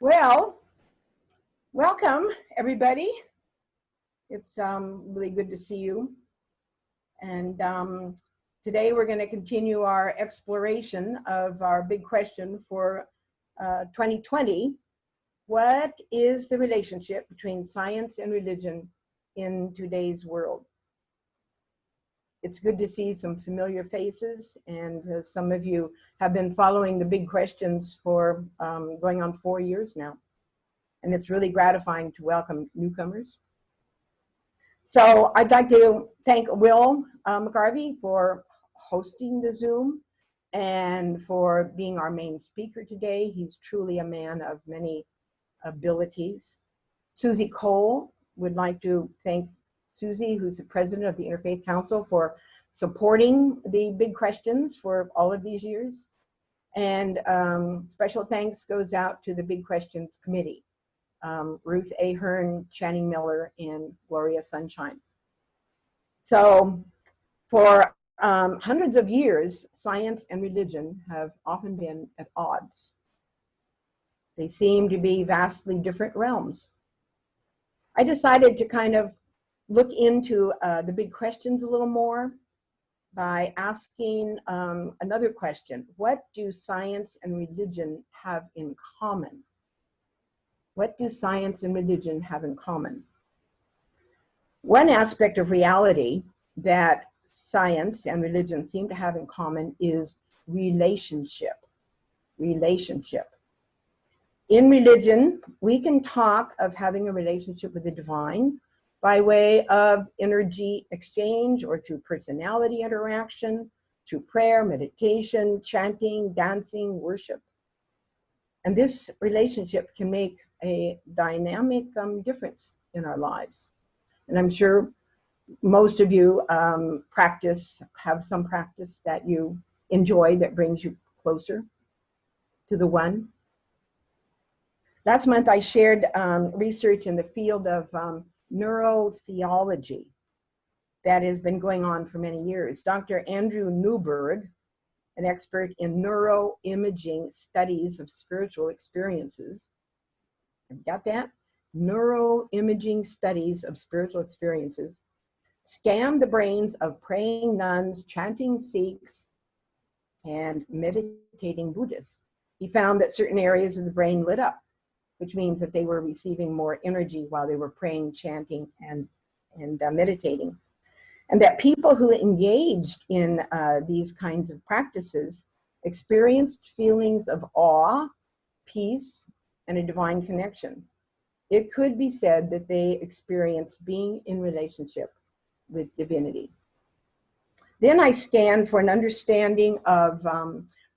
Well, welcome everybody. It's really good to see you. And today we're going to continue our exploration of our big question for 2020. What is the relationship between science and religion in today's world? It's good to see some familiar faces, and some of you have been following the big questions for going on 4 years now. And it's really gratifying to welcome newcomers. So I'd like to thank Will McGarvey for hosting the Zoom and for being our main speaker today. He's truly a man of many abilities. Susie Cole would like to thank Susie, who's the president of the Interfaith Council, for supporting the big questions for all of these years. And special thanks goes out to the Big Questions Committee, Ruth Ahern, Channing Miller, and Gloria Sunshine. So for hundreds of years, science and religion have often been at odds. They seem to be vastly different realms. I decided to kind of look into the big questions a little more by asking another question. What do science and religion have in common? What do science and religion have in common? One aspect of reality that science and religion seem to have in common is relationship. Relationship. In religion, we can talk of having a relationship with the divine by way of energy exchange or through personality interaction, through prayer, meditation, chanting, dancing, worship. And this relationship can make a dynamic difference in our lives. And I'm sure most of you have some practice that you enjoy that brings you closer to the one. Last month I shared research in the field of neurotheology that has been going on for many years. Dr. Andrew Newberg, an expert in neuroimaging studies of spiritual experiences. Got that? Neuroimaging studies of spiritual experiences scanned the brains of praying nuns, chanting Sikhs, and meditating Buddhists. He found that certain areas of the brain lit up, which means that they were receiving more energy while they were praying, chanting, and meditating. And that people who engaged in these kinds of practices experienced feelings of awe, peace, and a divine connection. It could be said that they experienced being in relationship with divinity. Then I stand for an understanding of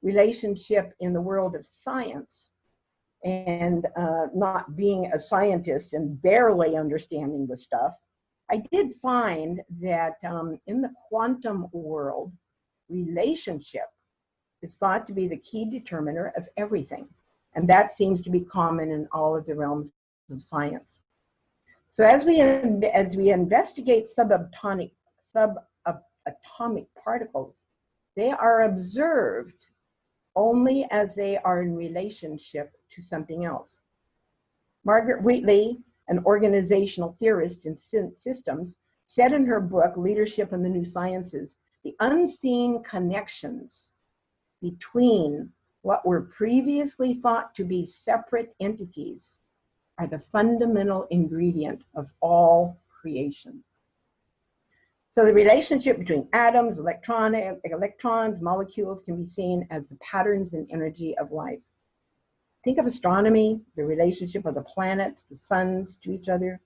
relationship in the world of science, and not being a scientist and barely understanding the stuff. I did find that in the quantum world, relationship is thought to be the key determiner of everything. And that seems to be common in all of the realms of science. So as we investigate subatomic particles, they are observed only as they are in relationship to something else. Margaret Wheatley, an organizational theorist in systems, said in her book, Leadership in the New Sciences, the unseen connections between what were previously thought to be separate entities are the fundamental ingredient of all creation. So the relationship between atoms, electrons, molecules can be seen as the patterns and energy of life. Think of astronomy, the relationship of the planets, the suns to each other.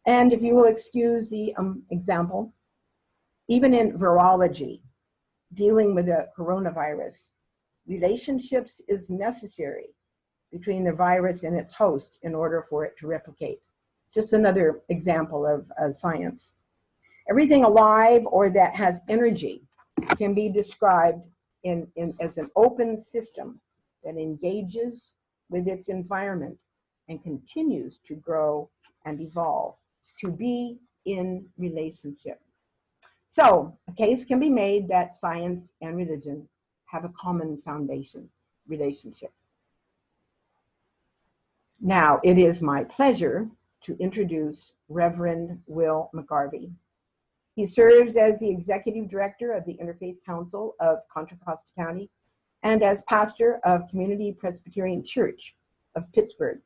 And if you will excuse the example, even in virology, dealing with the coronavirus, relationships is necessary between the virus and its host in order for it to replicate. Just another example of science. Everything alive or that has energy can be described as an open system that engages with its environment and continues to grow and evolve, to be in relationship. So a case can be made that science and religion have a common foundation, relationship. Now, it is my pleasure to introduce Reverend Will McGarvey. He serves as the Executive Director of the Interfaith Council of Contra Costa County and as pastor of Community Presbyterian Church of Pittsburgh.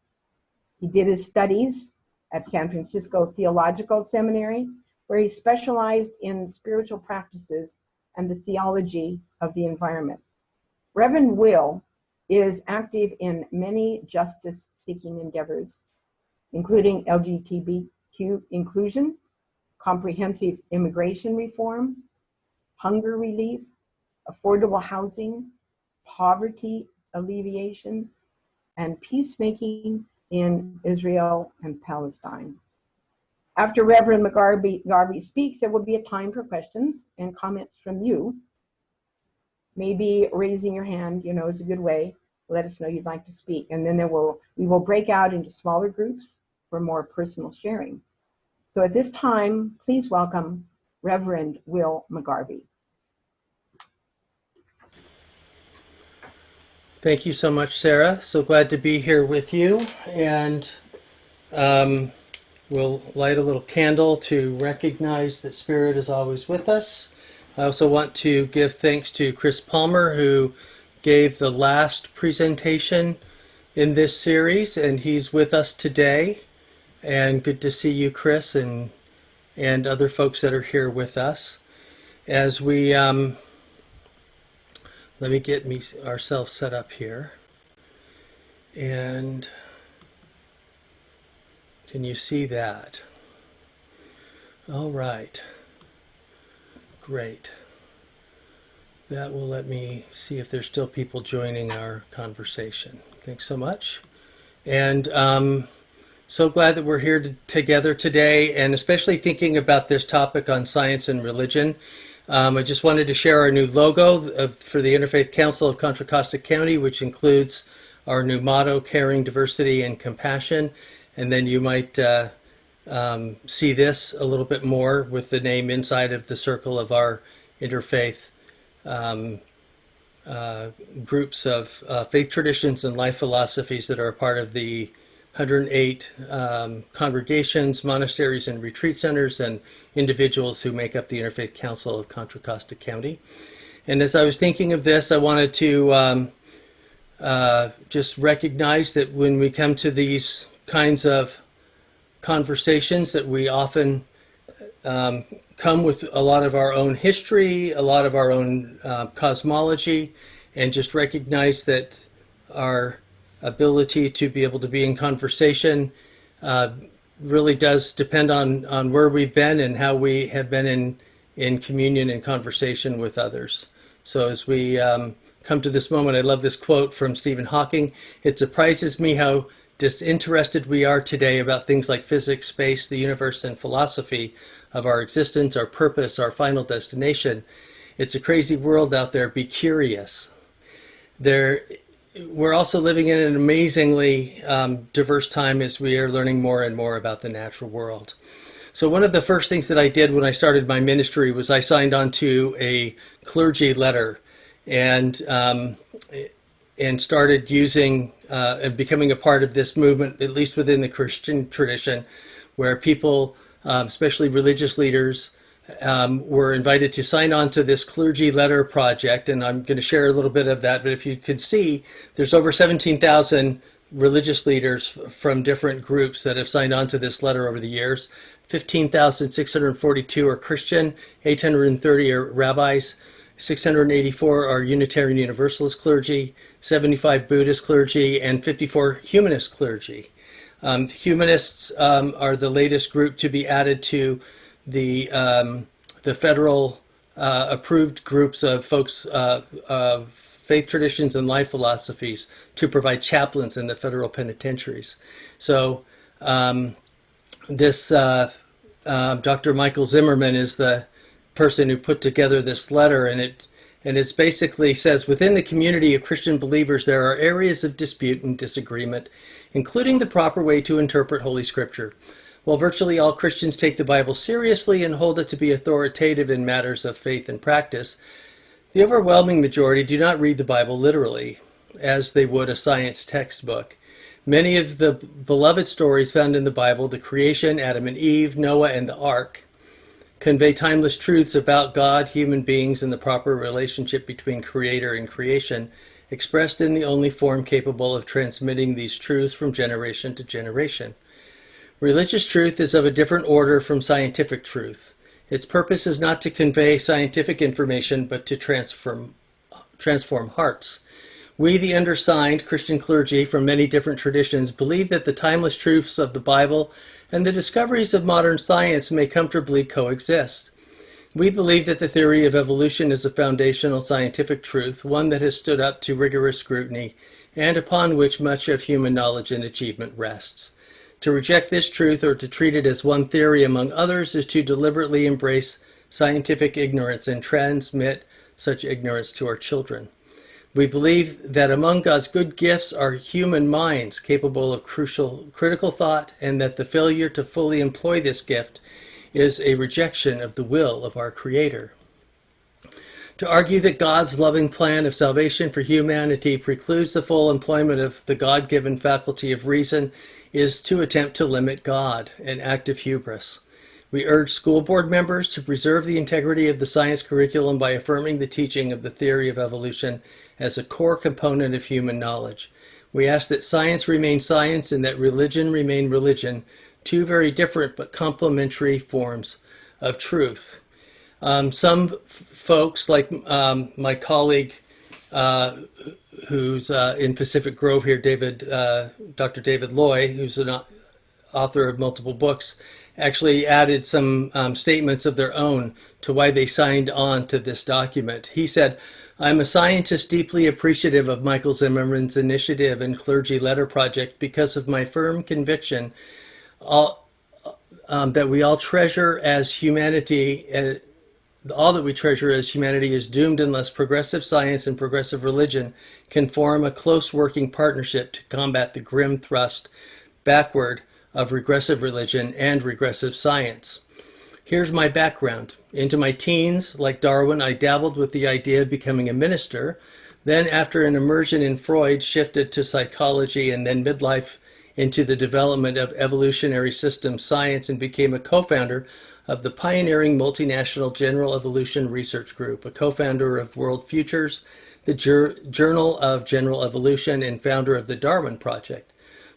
He did his studies at San Francisco Theological Seminary, where he specialized in spiritual practices and the theology of the environment. Reverend Will is active in many justice-seeking endeavors, including LGBTQ inclusion, comprehensive immigration reform, hunger relief, affordable housing, poverty alleviation, and peacemaking in Israel and Palestine. After Reverend McGarvey speaks, there will be a time for questions and comments from you. Maybe raising your hand, is a good way. Let us know you'd like to speak. And then we will break out into smaller groups for more personal sharing. So at this time, please welcome Reverend Will McGarvey. Thank you so much, Sarah. So glad to be here with you. And we'll light a little candle to recognize that Spirit is always with us. I also want to give thanks to Chris Palmer, who gave the last presentation in this series, and he's with us today. And good to see you, Chris, and other folks that are here with us. As we, let me get ourselves set up here. And can you see that? All right. Great. That will let me see if there's still people joining our conversation. Thanks so much. And so glad that we're here together today, and especially thinking about this topic on science and religion. I just wanted to share our new logo for the Interfaith Council of Contra Costa County, which includes our new motto, Caring, Diversity, and Compassion. And then you might see this a little bit more with the name inside of the circle of our interfaith groups of faith traditions and life philosophies that are a part of the 108 congregations, monasteries, and retreat centers, and individuals who make up the Interfaith Council of Contra Costa County. And as I was thinking of this, I wanted to just recognize that when we come to these kinds of conversations, that we often come with a lot of our own history, a lot of our own cosmology, and just recognize that our ability to be able to be in conversation really does depend on where we've been and how we have been in communion and conversation with others. So as we come to this moment, I love this quote from Stephen Hawking. It surprises me how disinterested we are today about things like physics, space, the universe, and philosophy of our existence, our purpose, our final destination. It's a crazy world out there. Be curious. We're also living in an amazingly diverse time as we are learning more and more about the natural world. So one of the first things that I did when I started my ministry was I signed on to a clergy letter and started using and becoming a part of this movement, at least within the Christian tradition, where people, especially religious leaders, were invited to sign on to this clergy letter project. And I'm going to share a little bit of that. But if you could see, there's over 17,000 religious leaders from different groups that have signed on to this letter over the years. 15,642 are Christian, 830 are rabbis, 684 are Unitarian Universalist clergy, 75 Buddhist clergy, and 54 humanist clergy. Humanists are the latest group to be added to the federal approved groups of folks of faith traditions and life philosophies to provide chaplains in the federal penitentiaries. So this Dr. Michael Zimmerman is the person who put together this letter, and it basically says, within the community of Christian believers, there are areas of dispute and disagreement, including the proper way to interpret Holy Scripture. While virtually all Christians take the Bible seriously and hold it to be authoritative in matters of faith and practice, the overwhelming majority do not read the Bible literally, as they would a science textbook. Many of the beloved stories found in the Bible, the creation, Adam and Eve, Noah, and the ark, convey timeless truths about God, human beings, and the proper relationship between creator and creation, expressed in the only form capable of transmitting these truths from generation to generation. Religious truth is of a different order from scientific truth. Its purpose is not to convey scientific information, but to transform hearts. We, the undersigned Christian clergy from many different traditions, believe that the timeless truths of the Bible and the discoveries of modern science may comfortably coexist. We believe that the theory of evolution is a foundational scientific truth, one that has stood up to rigorous scrutiny, and upon which much of human knowledge and achievement rests. To reject this truth or to treat it as one theory among others is to deliberately embrace scientific ignorance and transmit such ignorance to our children. We believe that among God's good gifts are human minds capable of critical thought, and that the failure to fully employ this gift is a rejection of the will of our Creator. To argue that God's loving plan of salvation for humanity precludes the full employment of the God-given faculty of reason is to attempt to limit God, an act of hubris. We urge school board members to preserve the integrity of the science curriculum by affirming the teaching of the theory of evolution as a core component of human knowledge. We ask that science remain science and that religion remain religion, two very different but complementary forms of truth. Some folks, like my colleague who's in Pacific Grove here, Dr. David Loy, who's an author of multiple books, actually added some statements of their own to why they signed on to this document. He said, "I'm a scientist deeply appreciative of Michael Zimmerman's initiative and clergy letter project because of my firm conviction that we all treasure as humanity, all that we treasure as humanity is doomed unless progressive science and progressive religion can form a close working partnership to combat the grim thrust backward of regressive religion and regressive science." Here's my background. Into my teens, like Darwin, I dabbled with the idea of becoming a minister. Then, after an immersion in Freud, shifted to psychology, and then midlife into the development of evolutionary systems science, and became a co-founder of the pioneering multinational General Evolution Research Group, a co-founder of World Futures, the Journal of General Evolution, and founder of the Darwin Project.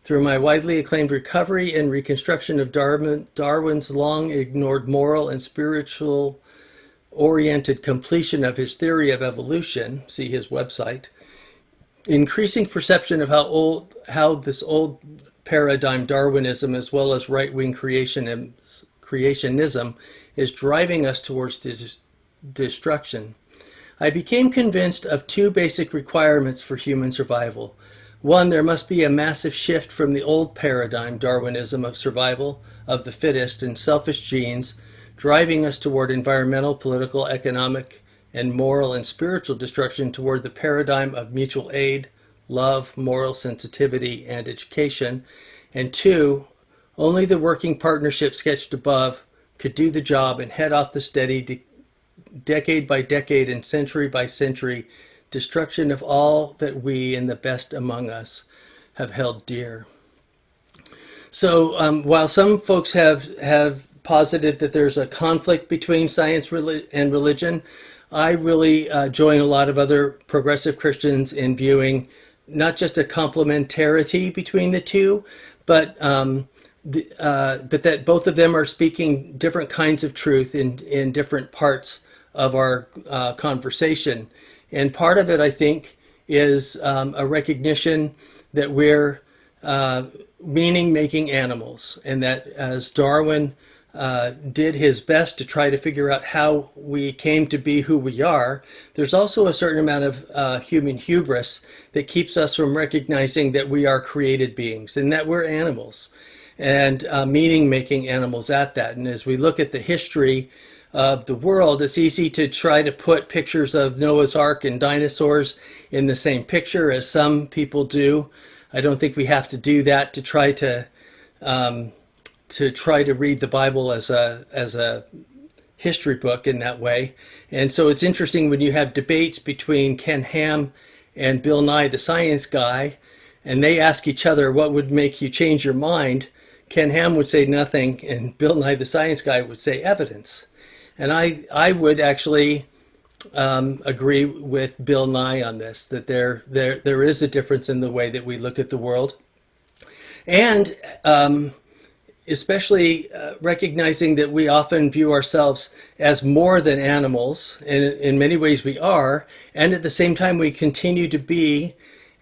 Through my widely acclaimed recovery and reconstruction of Darwin's long-ignored moral and spiritual-oriented completion of his theory of evolution, see his website, increasing perception of how this old paradigm Darwinism, as well as right-wing creationism, is driving us towards destruction. I became convinced of two basic requirements for human survival. One, there must be a massive shift from the old paradigm, Darwinism, of survival of the fittest and selfish genes, driving us toward environmental, political, economic, and moral and spiritual destruction, toward the paradigm of mutual aid, love, moral sensitivity, and education. And two, only the working partnership sketched above could do the job and head off the steady, decade by decade and century by century destruction of all that we and the best among us have held dear. So while some folks have posited that there's a conflict between science and religion, I really join a lot of other progressive Christians in viewing not just a complementarity between the two, but that both of them are speaking different kinds of truth in different parts of our conversation. And part of it, I think, is a recognition that we're meaning-making animals, and that as Darwin did his best to try to figure out how we came to be who we are, there's also a certain amount of human hubris that keeps us from recognizing that we are created beings and that we're animals, and meaning-making animals at that. And as we look at the history of the world, it's easy to try to put pictures of Noah's Ark and dinosaurs in the same picture, as some people do. I don't think we have to do that to try to read the Bible as a history book in that way. And so it's interesting when you have debates between Ken Ham and Bill Nye, the science guy, and they ask each other, what would make you change your mind? Ken Ham would say nothing, and Bill Nye the Science Guy would say evidence. And I would actually agree with Bill Nye on this, that there is a difference in the way that we look at the world. And especially recognizing that we often view ourselves as more than animals, and in many ways we are, and at the same time we continue to be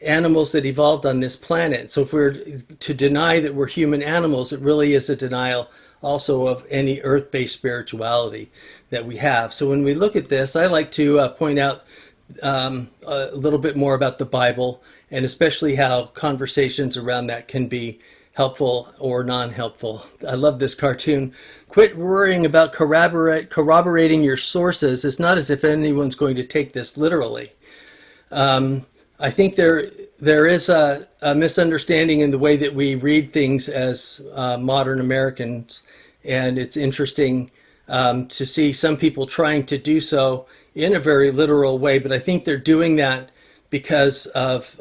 animals that evolved on this planet. So if we're to deny that we're human animals, it really is a denial also of any earth-based spirituality that we have. So when we look at this, I like to point out a little bit more about the Bible, and especially how conversations around that can be helpful or non-helpful. I love this cartoon. Quit worrying about corroborating your sources. It's not as if anyone's going to take this literally. I think there is a misunderstanding in the way that we read things as modern Americans, and it's interesting to see some people trying to do so in a very literal way, but I think they're doing that because of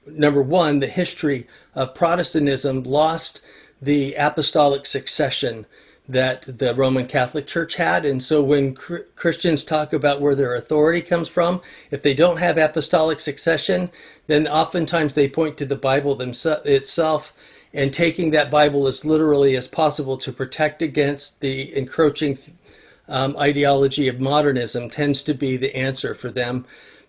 number one, the history of Protestantism lost the apostolic succession that the Roman Catholic Church had. And so when Christians talk about where their authority comes from, if they don't have apostolic succession, then oftentimes they point to the Bible itself, and taking that Bible as literally as possible to protect against the encroaching ideology of modernism tends to be the answer for them.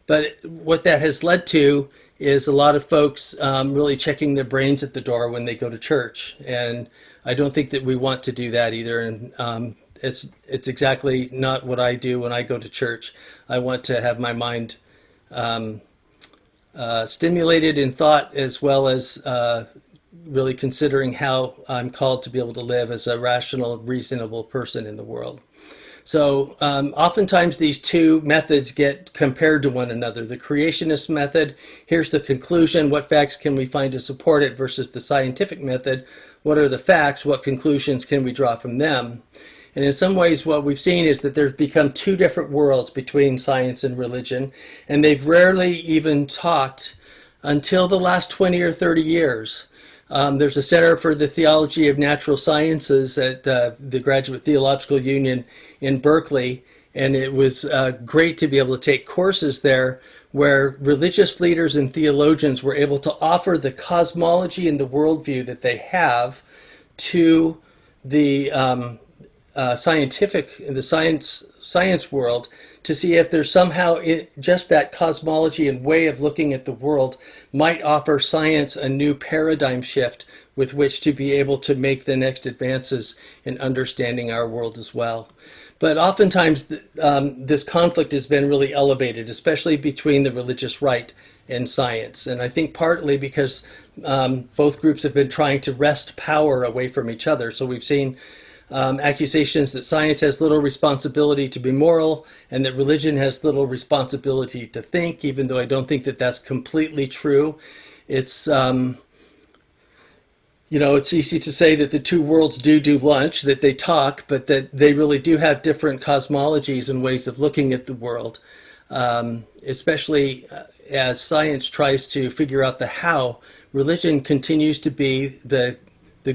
But what that has led to is a lot of folks really checking their brains at the door when they go to church. And I don't think that we want to do that either. And it's exactly not what I do when I go to church. I want to have my mind stimulated in thought, as well as really considering how I'm called to be able to live as a rational, reasonable person in the world. So oftentimes these two methods get compared to one another. The creationist method, here's the conclusion, what facts can we find to support it, versus the scientific method, what are the facts, what conclusions can we draw from them? And in some ways what we've seen is that there's become two different worlds between science and religion, and they've rarely even talked until the last 20 or 30 years. There's a Center for the Theology of Natural Sciences at the Graduate Theological Union in Berkeley, and it was great to be able to take courses there where religious leaders and theologians were able to offer the cosmology and the worldview that they have to the science world, to see if there's somehow just that cosmology and way of looking at the world might offer science a new paradigm shift with which to be able to make the next advances in understanding our world as well. But oftentimes this conflict has been really elevated, especially between the religious right and science. And I think partly because both groups have been trying to wrest power away from each other. So we've seen accusations that science has little responsibility to be moral, and that religion has little responsibility to think, even though I don't think that that's completely true. It's it's easy to say that the two worlds do lunch, that they talk, but that they really do have different cosmologies and ways of looking at the world, especially as science tries to figure out the how. Religion continues to be the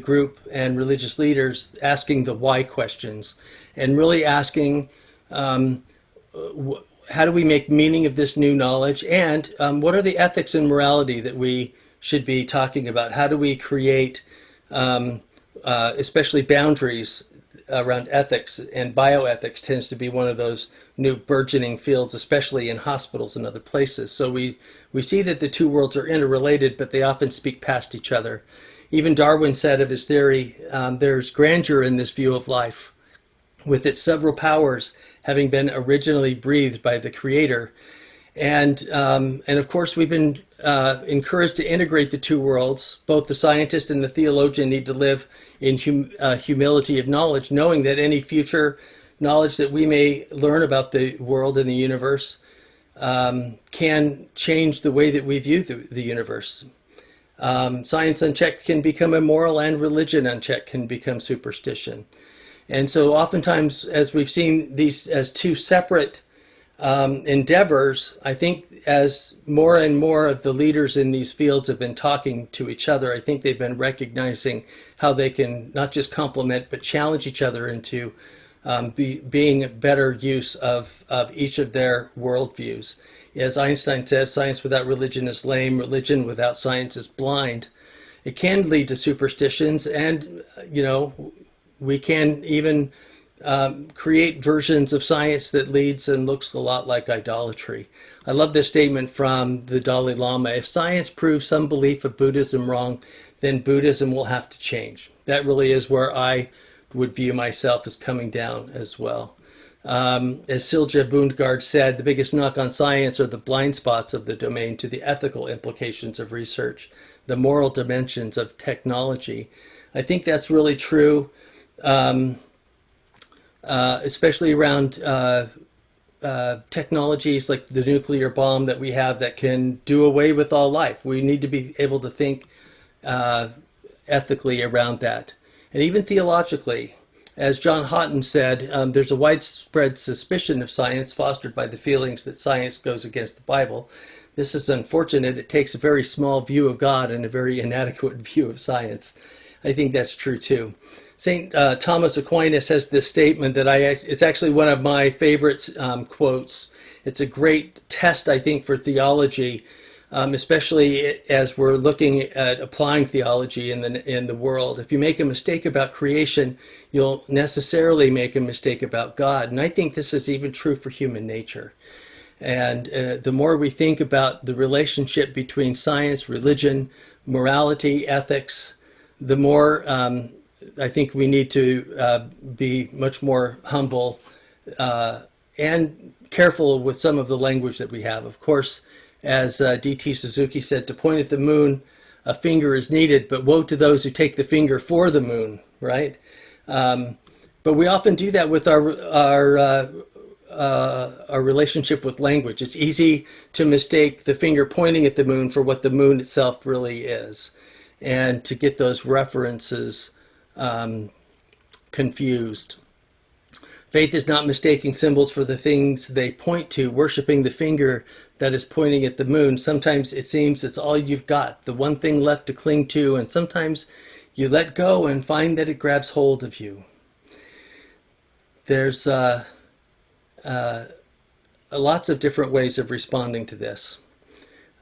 group and religious leaders asking the why questions, and really asking how do we make meaning of this new knowledge, and what are the ethics and morality that we should be talking about? How do we create especially boundaries around ethics? And bioethics tends to be one of those new burgeoning fields, especially in hospitals and other places. So we see that the two worlds are interrelated, but they often speak past each other. Even Darwin said of his theory, there's grandeur in this view of life, with its several powers having been originally breathed by the Creator. And of course, we've been encouraged to integrate the two worlds. Both the scientist and the theologian need to live in humility of knowledge, knowing that any future knowledge that we may learn about the world and the universe can change the way that we view the universe. Science unchecked can become immoral, and religion unchecked can become superstition. And so oftentimes, as we've seen these as two separate endeavors, I think as more and more of the leaders in these fields have been talking to each other, I think they've been recognizing how they can not just complement but challenge each other into being better use of each of their worldviews. As Einstein said, science without religion is lame, religion without science is blind. It can lead to superstitions, and we can even create versions of science that leads and looks a lot like idolatry. I love this statement from the Dalai Lama: if science proves some belief of Buddhism wrong, then Buddhism will have to change. That really is where I would view myself as coming down as well. As Silja Bundgaard said, the biggest knock on science are the blind spots of the domain to the ethical implications of research, the moral dimensions of technology. I think that's really true, especially around technologies like the nuclear bomb that we have that can do away with all life. We need to be able to think ethically around that. And even theologically, as John Houghton said, there's a widespread suspicion of science fostered by the feelings that science goes against the Bible. This is unfortunate. It takes a very small view of God and a very inadequate view of science. I think that's true too. St. Thomas Aquinas has this statement that it's actually one of my favorite quotes. It's a great test, I think, for theology, especially as we're looking at applying theology in the world. If you make a mistake about creation, you'll necessarily make a mistake about God. And I think this is even true for human nature. And the more we think about the relationship between science, religion, morality, ethics, the more I think we need to be much more humble and careful with some of the language that we have. Of course, as D.T. Suzuki said, to point at the moon, a finger is needed, but woe to those who take the finger for the moon, right? But we often do that with our relationship with language. It's easy to mistake the finger pointing at the moon for what the moon itself really is, and to get those references confused. Faith is not mistaking symbols for the things they point to, worshiping the finger that is pointing at the moon. Sometimes it seems it's all you've got, the one thing left to cling to, and sometimes you let go and find that it grabs hold of you. There's lots of different ways of responding to this.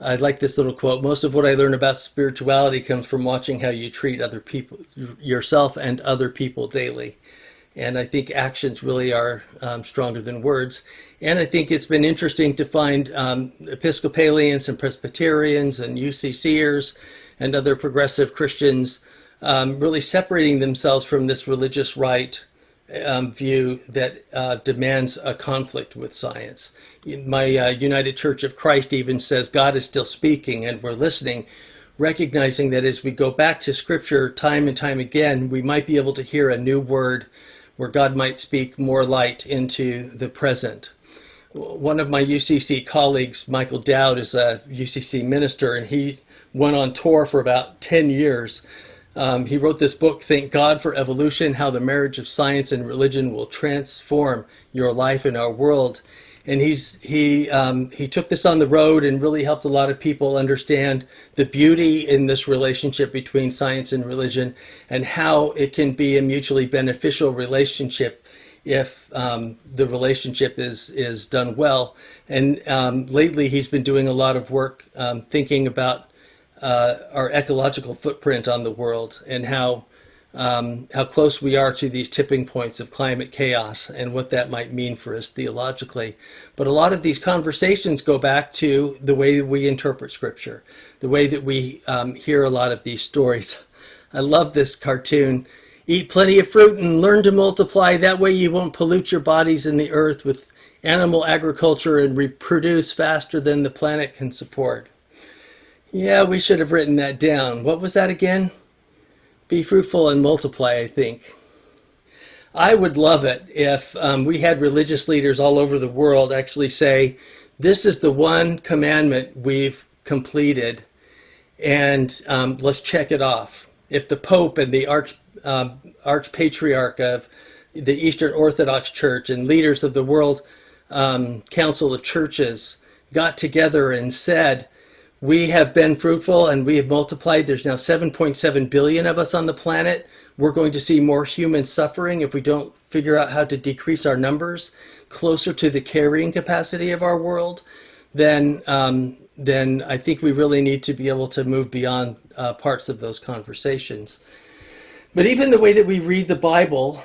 I like this little quote: most of what I learn about spirituality comes from watching how you treat other people, yourself and other people daily. And I think actions really are stronger than words. And I think it's been interesting to find Episcopalians and Presbyterians and UCCers and other progressive Christians really separating themselves from this religious right view that demands a conflict with science. My United Church of Christ even says God is still speaking and we're listening, recognizing that as we go back to Scripture time and time again, we might be able to hear a new word where God might speak more light into the present. One of my UCC colleagues, Michael Dowd, is a UCC minister, and he went on tour for about 10 years. He wrote this book, Thank God for Evolution, How the Marriage of Science and Religion Will Transform Your Life and Our World. And he took this on the road and really helped a lot of people understand the beauty in this relationship between science and religion, and how it can be a mutually beneficial relationship if the relationship is done well. And lately he's been doing a lot of work thinking about our ecological footprint on the world, and how close we are to these tipping points of climate chaos and what that might mean for us theologically. But a lot of these conversations go back to the way that we interpret Scripture, the way that we hear a lot of these stories. I love this cartoon. Eat plenty of fruit and learn to multiply. That way you won't pollute your bodies in the earth with animal agriculture and reproduce faster than the planet can support. Yeah, we should have written that down. What was that again? Be fruitful and multiply, I think. I would love it if we had religious leaders all over the world actually say, this is the one commandment we've completed, and let's check it off. If the Pope and the Archpatriarch of the Eastern Orthodox Church and leaders of the world Council of Churches got together and said, we have been fruitful and we have multiplied. There's now 7.7 billion of us on the planet. We're going to see more human suffering if we don't figure out how to decrease our numbers closer to the carrying capacity of our world. Then I think we really need to be able to move beyond parts of those conversations. But even the way that we read the Bible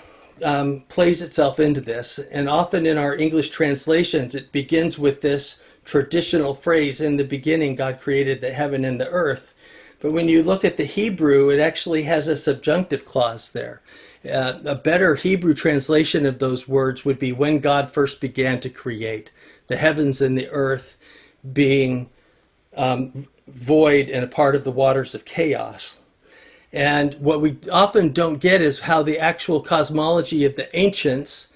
plays itself into this. And often in our English translations, it begins with this traditional phrase, in the beginning, God created the heaven and the earth. But when you look at the Hebrew, it actually has a subjunctive clause there. A better Hebrew translation of those words would be when God first began to create, the heavens and the earth being void and a part of the waters of chaos. And what we often don't get is how the actual cosmology of the ancients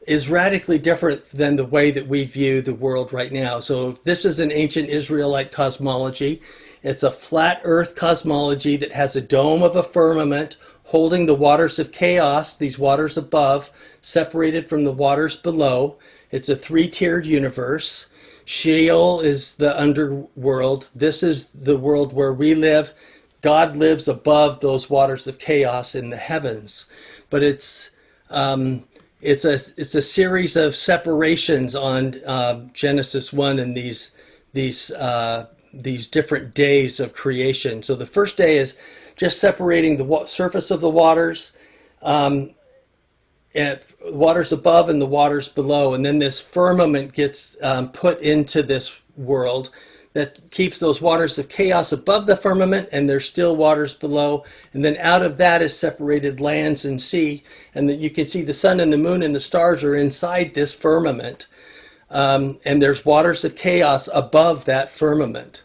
is radically different than the way that we view the world right now. So if this is an ancient Israelite cosmology. It's a flat earth cosmology that has a dome of a firmament holding the waters of chaos, these waters above, separated from the waters below. It's a three-tiered universe. Sheol is the underworld. This is the world where we live. God lives above those waters of chaos in the heavens. But it's a series of separations on Genesis 1 and these different days of creation. So the first day is just separating the surface of the waters, and waters above and the waters below. And then this firmament gets put into this world that keeps those waters of chaos above the firmament, and there's still waters below. And then out of that is separated lands and sea. And then you can see the sun and the moon and the stars are inside this firmament. And there's waters of chaos above that firmament.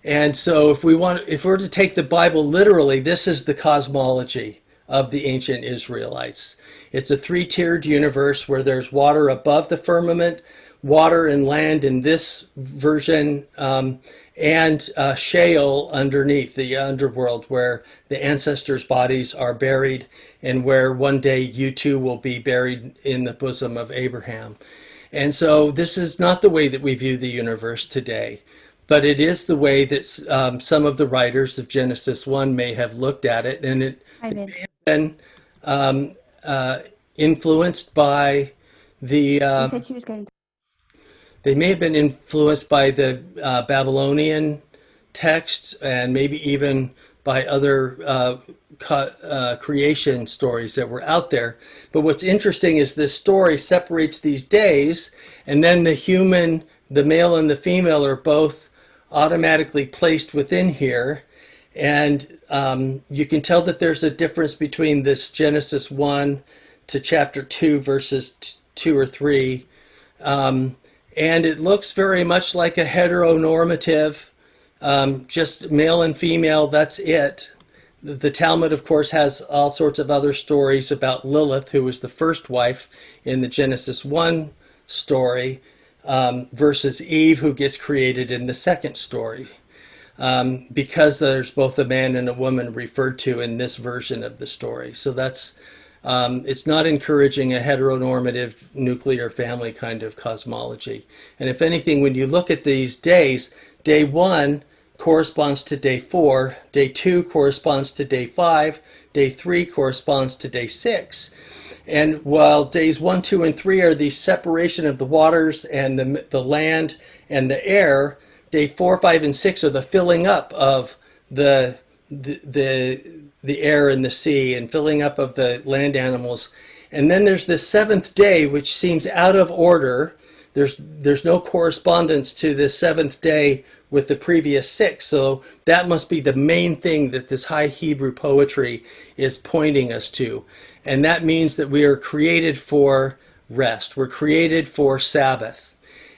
And so if we're to take the Bible literally, this is the cosmology of the ancient Israelites. It's a three-tiered universe where there's water above the firmament, water and land in this version, and Sheol underneath, the underworld, where the ancestors' bodies are buried, and where one day you too will be buried in the bosom of Abraham. And so this is not the way that we view the universe today, but it is the way that some of the writers of Genesis 1 may have looked at it, and it may have been influenced by the... They may have been influenced by the Babylonian texts and maybe even by other creation stories that were out there. But what's interesting is this story separates these days, and then the male and the female are both automatically placed within here. And you can tell that there's a difference between this Genesis 1 to chapter 2, verses 2 or 3. And it looks very much like a heteronormative, just male and female, that's it. The Talmud, of course, has all sorts of other stories about Lilith, who was the first wife in the Genesis 1 story, versus Eve, who gets created in the second story, because there's both a man and a woman referred to in this version of the story. So that's it's not encouraging a heteronormative nuclear family kind of cosmology. And if anything, when you look at these days, day 1 corresponds to day 4, day 2 corresponds to day 5, day 3 corresponds to day 6. And while days 1, 2, and 3 are the separation of the waters and the land and the air, day 4, 5, and 6 are the filling up of the air and the sea and filling up of the land animals. And then there's this 7th day, which seems out of order. There's no correspondence to this 7th day with the previous 6. So that must be the main thing that this high Hebrew poetry is pointing us to. And that means that we are created for rest. We're created for Sabbath.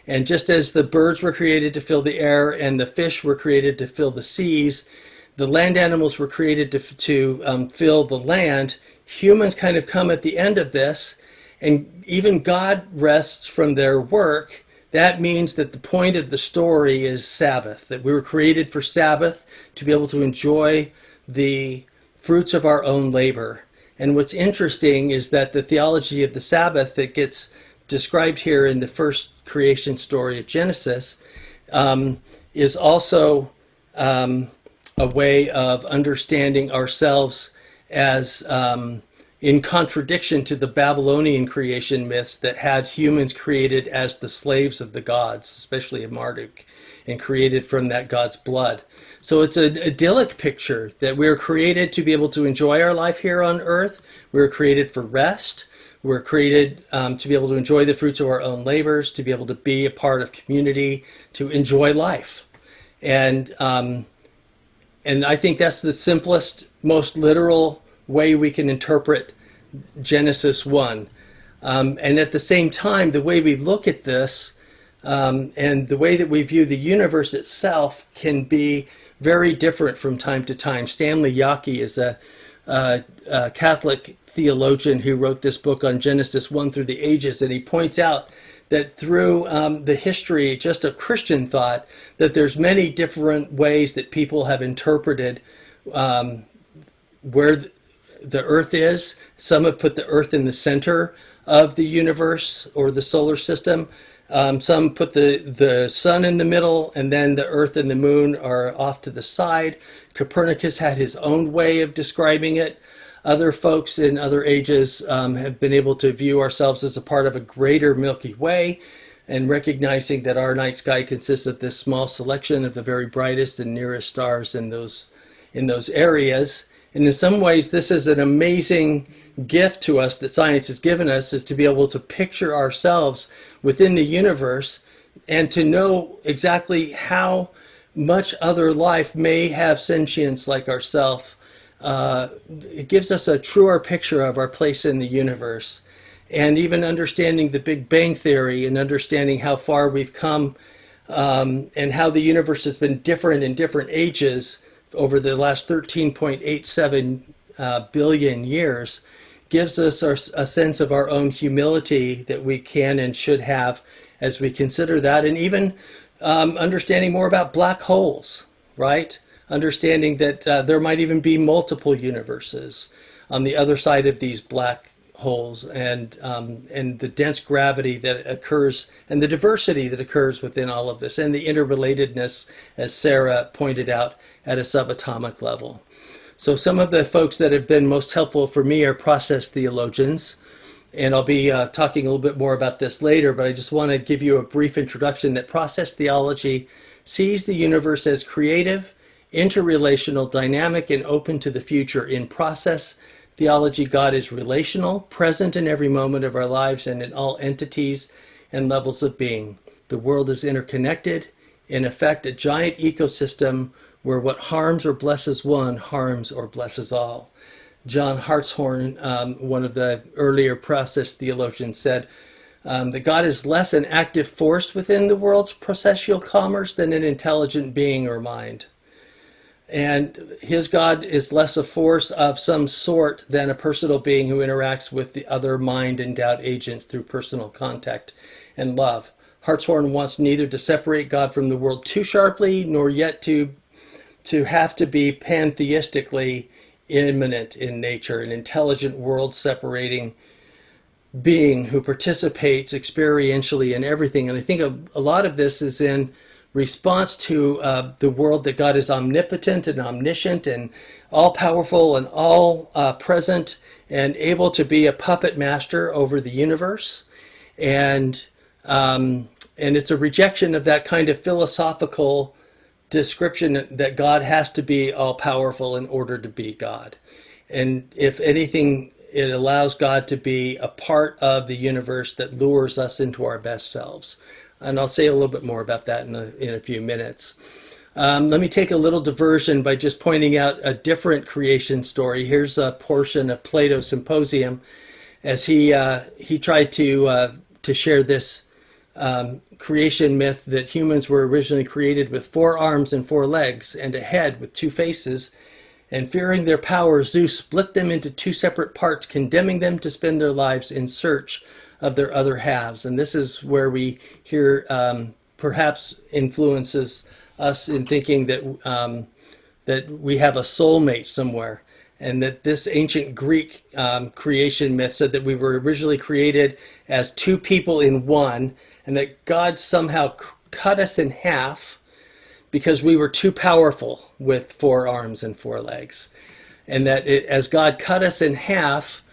And just as the birds were created to fill the air and the fish were created to fill the seas, the land animals were created to fill the land. Humans kind of come at the end of this, and even God rests from their work. That means that the point of the story is Sabbath, that we were created for Sabbath to be able to enjoy the fruits of our own labor. And what's interesting is that the theology of the Sabbath that gets described here in the first creation story of Genesis is also a way of understanding ourselves as in contradiction to the Babylonian creation myths that had humans created as the slaves of the gods, especially of Marduk, and created from that god's blood. So it's an idyllic picture that we're created to be able to enjoy our life here on earth. We're created for rest. We're created to be able to enjoy the fruits of our own labors, to be able to be a part of community, to enjoy life. And I think that's the simplest, most literal way we can interpret Genesis 1. And at the same time, the way we look at this and the way that we view the universe itself can be very different from time to time. Stanley Yaki is a Catholic theologian who wrote this book on Genesis 1 through the ages, and he points out that through the history just of Christian thought, that there's many different ways that people have interpreted where the earth is. Some have put the earth in the center of the universe or the solar system. Some put the sun in the middle, and then the earth and the moon are off to the side. Copernicus had his own way of describing it. Other folks in other ages have been able to view ourselves as a part of a greater Milky Way, and recognizing that our night sky consists of this small selection of the very brightest and nearest stars in those areas. And in some ways, this is an amazing gift to us that science has given us, is to be able to picture ourselves within the universe and to know exactly how much other life may have sentience like ourselves. It gives us a truer picture of our place in the universe. And even understanding the Big Bang Theory and understanding how far we've come and how the universe has been different in different ages over the last 13.87 billion years gives us a sense of our own humility that we can and should have as we consider that. And even understanding more about black holes, right? Understanding that there might even be multiple universes on the other side of these black holes, and the dense gravity that occurs and the diversity that occurs within all of this, and the interrelatedness, as Sarah pointed out, at a subatomic level. So some of the folks that have been most helpful for me are process theologians, and I'll be talking a little bit more about this later, but I just want to give you a brief introduction that process theology sees the universe as creative, interrelational, dynamic, and open to the future. In process theology, God is relational, present in every moment of our lives and in all entities and levels of being. The world is interconnected, in effect, a giant ecosystem where what harms or blesses one harms or blesses all. John Hartshorne, one of the earlier process theologians, said that God is less an active force within the world's processual commerce than an intelligent being or mind. And his God is less a force of some sort than a personal being who interacts with the other mind-endowed agents through personal contact and love. Hartshorne wants neither to separate God from the world too sharply, nor yet to have to be pantheistically immanent in nature, an intelligent world-separating being who participates experientially in everything. And I think a lot of this is in response to the world that God is omnipotent and omniscient and all-powerful and all-present and able to be a puppet master over the universe. And it's a rejection of that kind of philosophical description that God has to be all-powerful in order to be God. And if anything, it allows God to be a part of the universe that lures us into our best selves. And I'll say a little bit more about that in a few minutes. Let me take a little diversion by just pointing out a different creation story. Here's a portion of Plato's Symposium as he tried to share this creation myth that humans were originally created with 4 arms and 4 legs and a head with 2 faces. And fearing their power, Zeus split them into 2 separate parts, condemning them to spend their lives in search of their other halves. And this is where we hear perhaps influences us in thinking that that we have a soulmate somewhere. and that this ancient Greek creation myth said that we were originally created as two people in one, and that God somehow cut us in half because we were too powerful with 4 arms and 4 legs. And that as God cut us in half,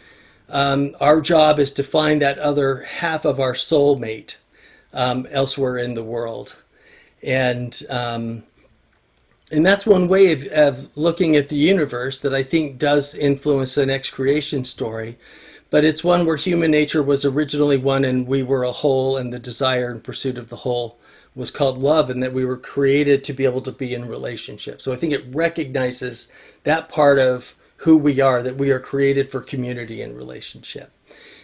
our job is to find that other half of our soulmate elsewhere in the world. And that's one way of looking at the universe that I think does influence the next creation story. But it's one where human nature was originally one and we were a whole, and the desire and pursuit of the whole was called love, and that we were created to be able to be in relationship. So I think it recognizes that part of who we are, that we are created for community and relationship.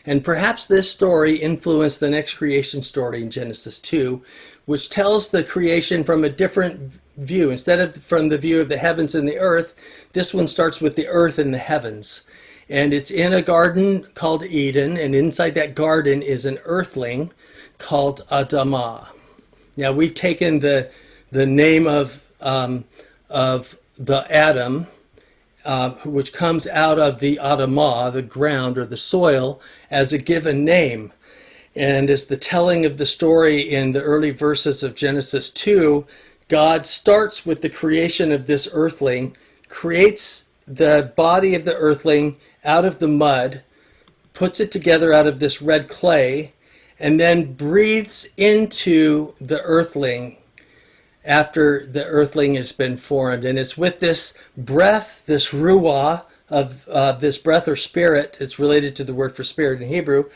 And perhaps this story influenced the next creation story in Genesis 2, which tells the creation from a different view. Instead of from the view of the heavens and the earth, this one starts with the earth and the heavens. And it's in a garden called Eden, and inside that garden is an earthling called Adamah. Now, we've taken the name of the Adam, which comes out of the Adamah, the ground or the soil, as a given name. And as the telling of the story in the early verses of Genesis 2, God starts with the creation of this earthling, creates the body of the earthling out of the mud, puts it together out of this red clay, and then breathes into the earthling after the earthling has been formed. And it's with this breath, this ruah of this breath or spirit, it's related to the word for spirit in Hebrew,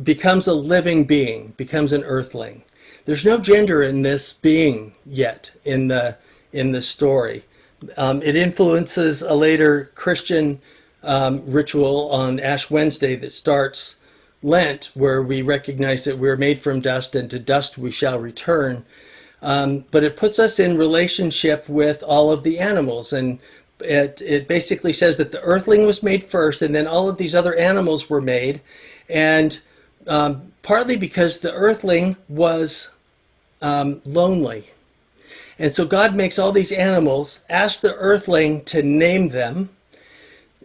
becomes a living being, becomes an earthling. There's no gender in this being yet in the story. It influences a later Christian ritual on Ash Wednesday that starts Lent, where we recognize that we're made from dust and to dust we shall return. But it puts us in relationship with all of the animals, and it basically says that the earthling was made first, and then all of these other animals were made, and partly because the earthling was lonely. And so God makes all these animals, asks the earthling to name them,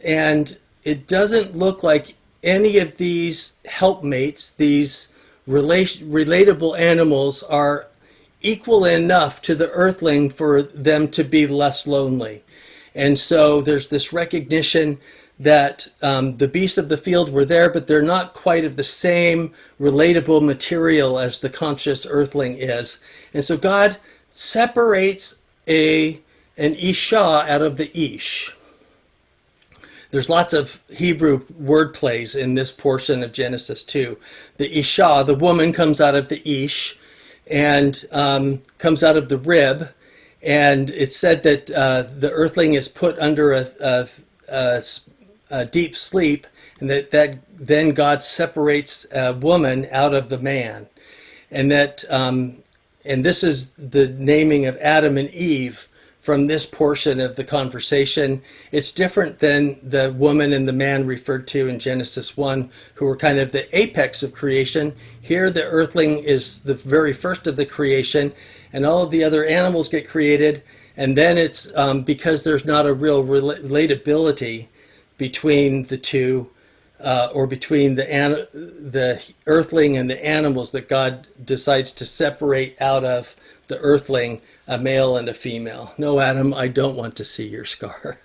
and it doesn't look like any of these helpmates, these relatable animals, are equal enough to the earthling for them to be less lonely. And so there's this recognition that the beasts of the field were there, but they're not quite of the same relatable material as the conscious earthling is. And so God separates an Isha out of the Ish. There's lots of Hebrew word plays in this portion of Genesis 2. The Isha, the woman, comes out of the Ish and comes out of the rib. And it's said that the earthling is put under a deep sleep, and that then God separates a woman out of the man. And that and this is the naming of Adam and Eve from this portion of the conversation. It's different than the woman and the man referred to in Genesis 1, who were kind of the apex of creation. Here the earthling is the very first of the creation, and all of the other animals get created, and then it's because there's not a real relatability between the two, or between the earthling and the animals, that God decides to separate out of the earthling a male and a female. No, Adam, I don't want to see your scar.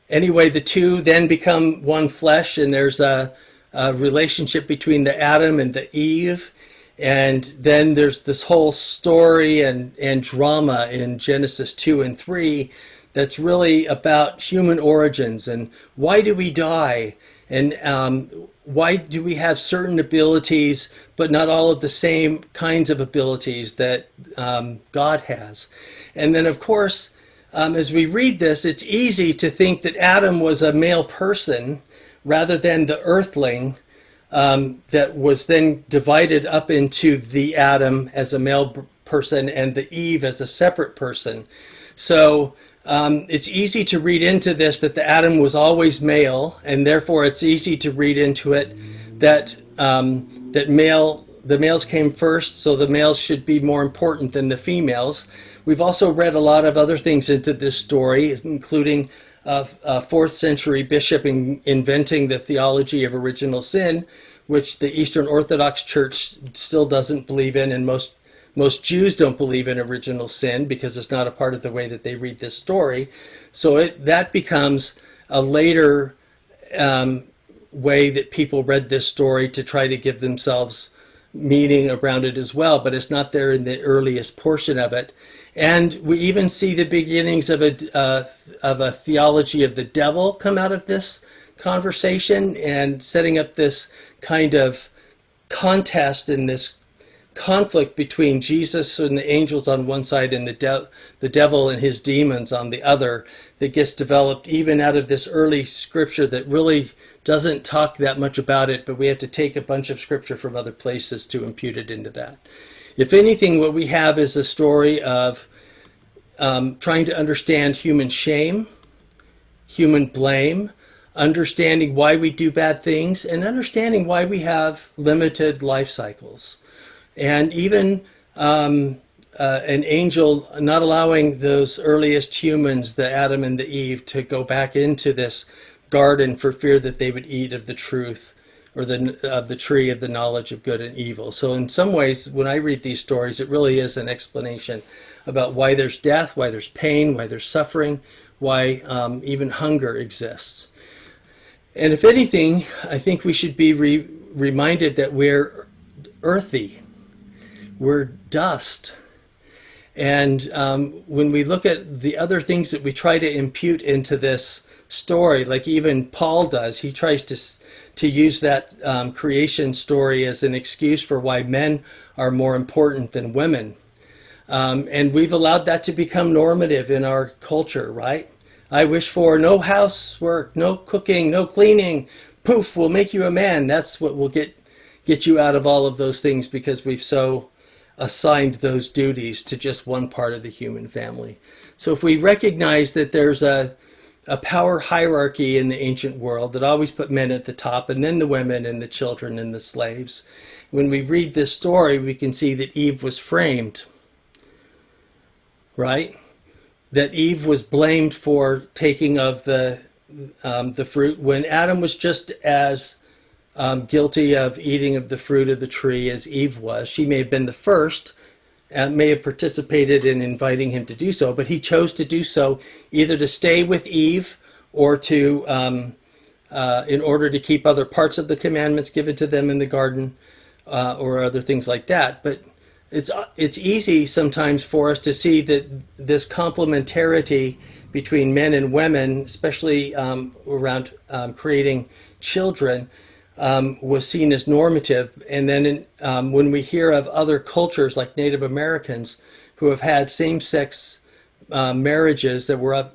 Anyway, the two then become one flesh, and there's a relationship between the Adam and the Eve. And then there's this whole story and drama in Genesis 2 and 3 that's really about human origins and why do we die, and why do we have certain abilities but not all of the same kinds of abilities that God has. And then, of course, as we read this, it's easy to think that Adam was a male person rather than the earthling that was then divided up into the Adam as a male person and the Eve as a separate person. So it's easy to read into this that the Adam was always male, and therefore it's easy to read into it that that male the males came first, so the males should be more important than the females. We've also read a lot of other things into this story, including a fourth century bishop inventing the theology of original sin, which the Eastern Orthodox Church still doesn't believe in, and most Jews don't believe in original sin because it's not a part of the way that they read this story. So that becomes a later way that people read this story to try to give themselves meaning around it as well, but it's not there in the earliest portion of it. And we even see the beginnings of a theology of the devil come out of this conversation, and setting up this kind of contest and this conflict between Jesus and the angels on one side and the devil and his demons on the other, that gets developed even out of this early scripture that really doesn't talk that much about it, but we have to take a bunch of scripture from other places to impute it into that. If anything, what we have is a story of trying to understand human shame, human blame, understanding why we do bad things, and understanding why we have limited life cycles. And even an angel not allowing those earliest humans, the Adam and the Eve, to go back into this garden for fear that they would eat of the truth, or of the tree of the knowledge of good and evil. So in some ways, when I read these stories, it really is an explanation about why there's death, why there's pain, why there's suffering, why even hunger exists. And if anything, I think we should be reminded that we're earthy. We're dust. And when we look at the other things that we try to impute into this story, like even Paul does, he tries to use that creation story as an excuse for why men are more important than women. And we've allowed that to become normative in our culture, right? I wish for no housework, no cooking, no cleaning. Poof, we'll make you a man. That's what will get you out of all of those things, because we've so assigned those duties to just one part of the human family. So if we recognize that there's a power hierarchy in the ancient world that always put men at the top, and then the women and the children and the slaves, when we read this story, we can see that Eve was framed, right? That Eve was blamed for taking of the fruit, when Adam was just as guilty of eating of the fruit of the tree as Eve was. She may have been the first and may have participated in inviting him to do so, but he chose to do so either to stay with Eve or to, in order to keep other parts of the commandments given to them in the garden, or other things like that. But it's easy sometimes for us to see that this complementarity between men and women, especially around creating children, was seen as normative. And then when we hear of other cultures like Native Americans who have had same-sex marriages that were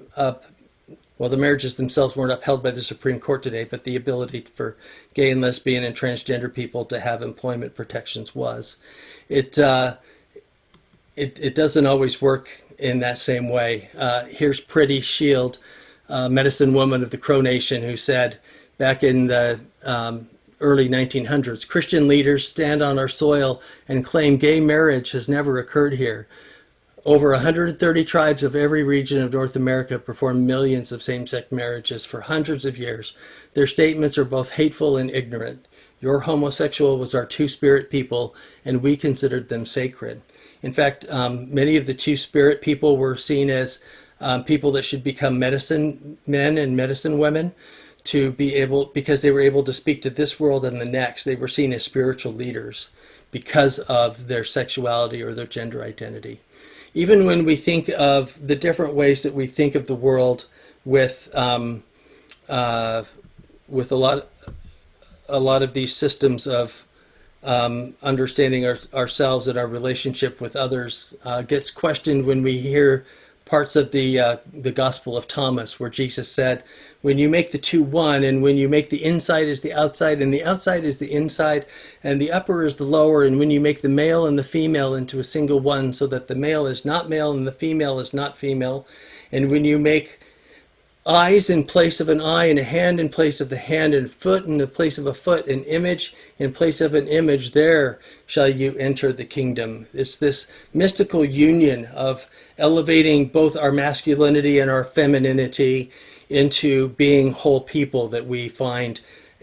well, the marriages themselves weren't upheld by the Supreme Court today, but the ability for gay and lesbian and transgender people to have employment protections was. It doesn't always work in that same way. Here's Pretty Shield, medicine woman of the Crow Nation, who said back in the early 1900s, Christian leaders stand on our soil and claim gay marriage has never occurred here. Over 130 tribes of every region of North America perform millions of same-sex marriages for hundreds of years. Their statements are both hateful and ignorant. Your homosexual was our two-spirit people, and we considered them sacred. In fact, many of the two-spirit people were seen as people that should become medicine men and medicine women, to be able, because they were able to speak to this world and the next. They were seen as spiritual leaders because of their sexuality or their gender identity. Even when we think of the different ways that we think of the world with a lot of these systems of understanding ourselves and our relationship with others gets questioned when we hear parts of the Gospel of Thomas, where Jesus said, when you make the two one, and when you make the inside is the outside, and the outside is the inside, and the upper is the lower, and when you make the male and the female into a single one, so that the male is not male and the female is not female, and when you make eyes in place of an eye, and a hand in place of the hand, and a foot in the place of a foot, an image in place of an image, there shall you enter the kingdom. It's this mystical union of elevating both our masculinity and our femininity into being whole people that we find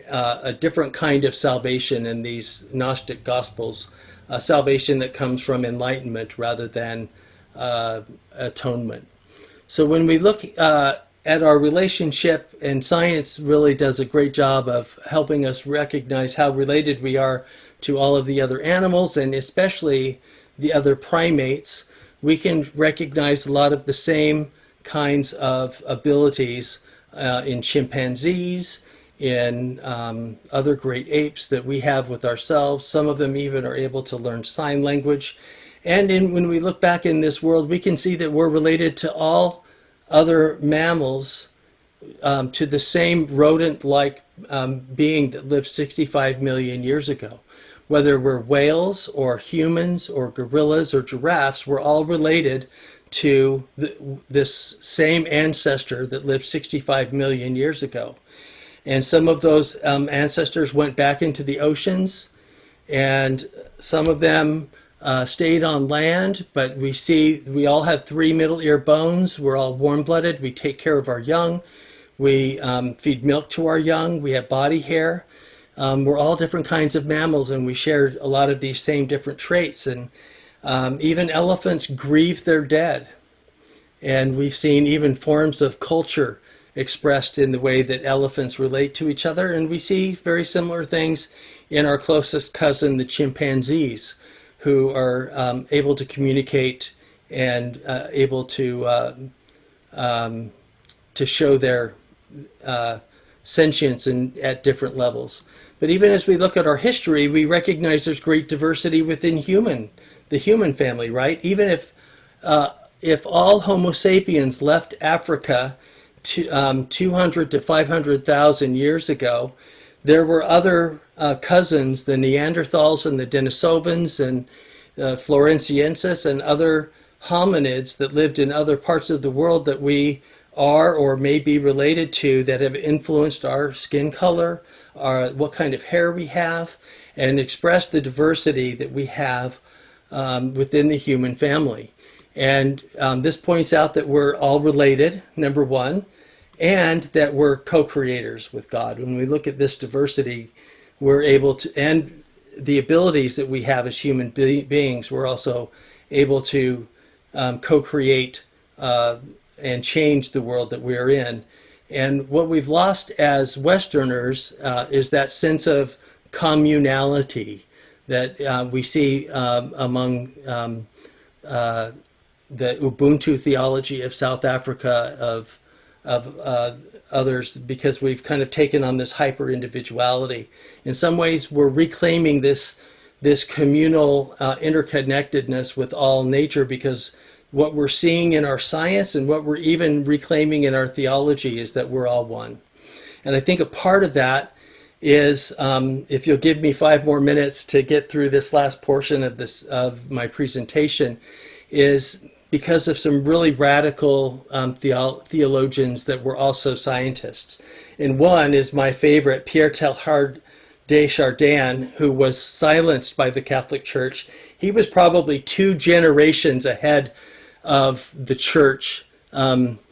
a different kind of salvation in these Gnostic Gospels, a salvation that comes from enlightenment rather than atonement. So when we look at our relationship, and science really does a great job of helping us recognize how related we are to all of the other animals, and especially the other primates, we can recognize a lot of the same kinds of abilities in chimpanzees, in other great apes that we have with ourselves. Some of them even are able to learn sign language. And when we look back in this world, we can see that we're related to all other mammals, to the same rodent-like being that lived 65 million years ago. Whether we're whales or humans or gorillas or giraffes, we're all related to this same ancestor that lived 65 million years ago. And some of those ancestors went back into the oceans, and some of them stayed on land, but we all have 3 middle ear bones. We're all warm-blooded. We take care of our young. We feed milk to our young. We have body hair. We're all different kinds of mammals, and we share a lot of these same different traits. And even elephants grieve their dead. And we've seen even forms of culture expressed in the way that elephants relate to each other. And we see very similar things in our closest cousin, the chimpanzees, who are able to communicate and able to show their sentience at different levels. But even as we look at our history, we recognize there's great diversity within the human family, right? Even if all Homo sapiens left Africa 200 to 500,000 years ago, there were other cousins, the Neanderthals and the Denisovans and Floresiensis and other hominids that lived in other parts of the world that we are or may be related to, that have influenced our skin color, what kind of hair we have, and express the diversity that we have within the human family. And this points out that we're all related, number one, and that we're co-creators with God. When we look at this diversity, we're able to, and the abilities that we have as human beings, we're also able to co-create and change the world that we're in. And what we've lost as Westerners is that sense of communality that we see among the Ubuntu theology of South Africa, of others, because we've kind of taken on this hyper individuality. In some ways, we're reclaiming this communal interconnectedness with all nature, because what we're seeing in our science and what we're even reclaiming in our theology is that we're all one. And I think a part of that is, if you'll give me 5 more minutes to get through this last portion of my presentation, is because of some really radical theologians that were also scientists. And one is my favorite, Pierre Teilhard de Chardin, who was silenced by the Catholic Church. He was probably 2 generations ahead of the Church,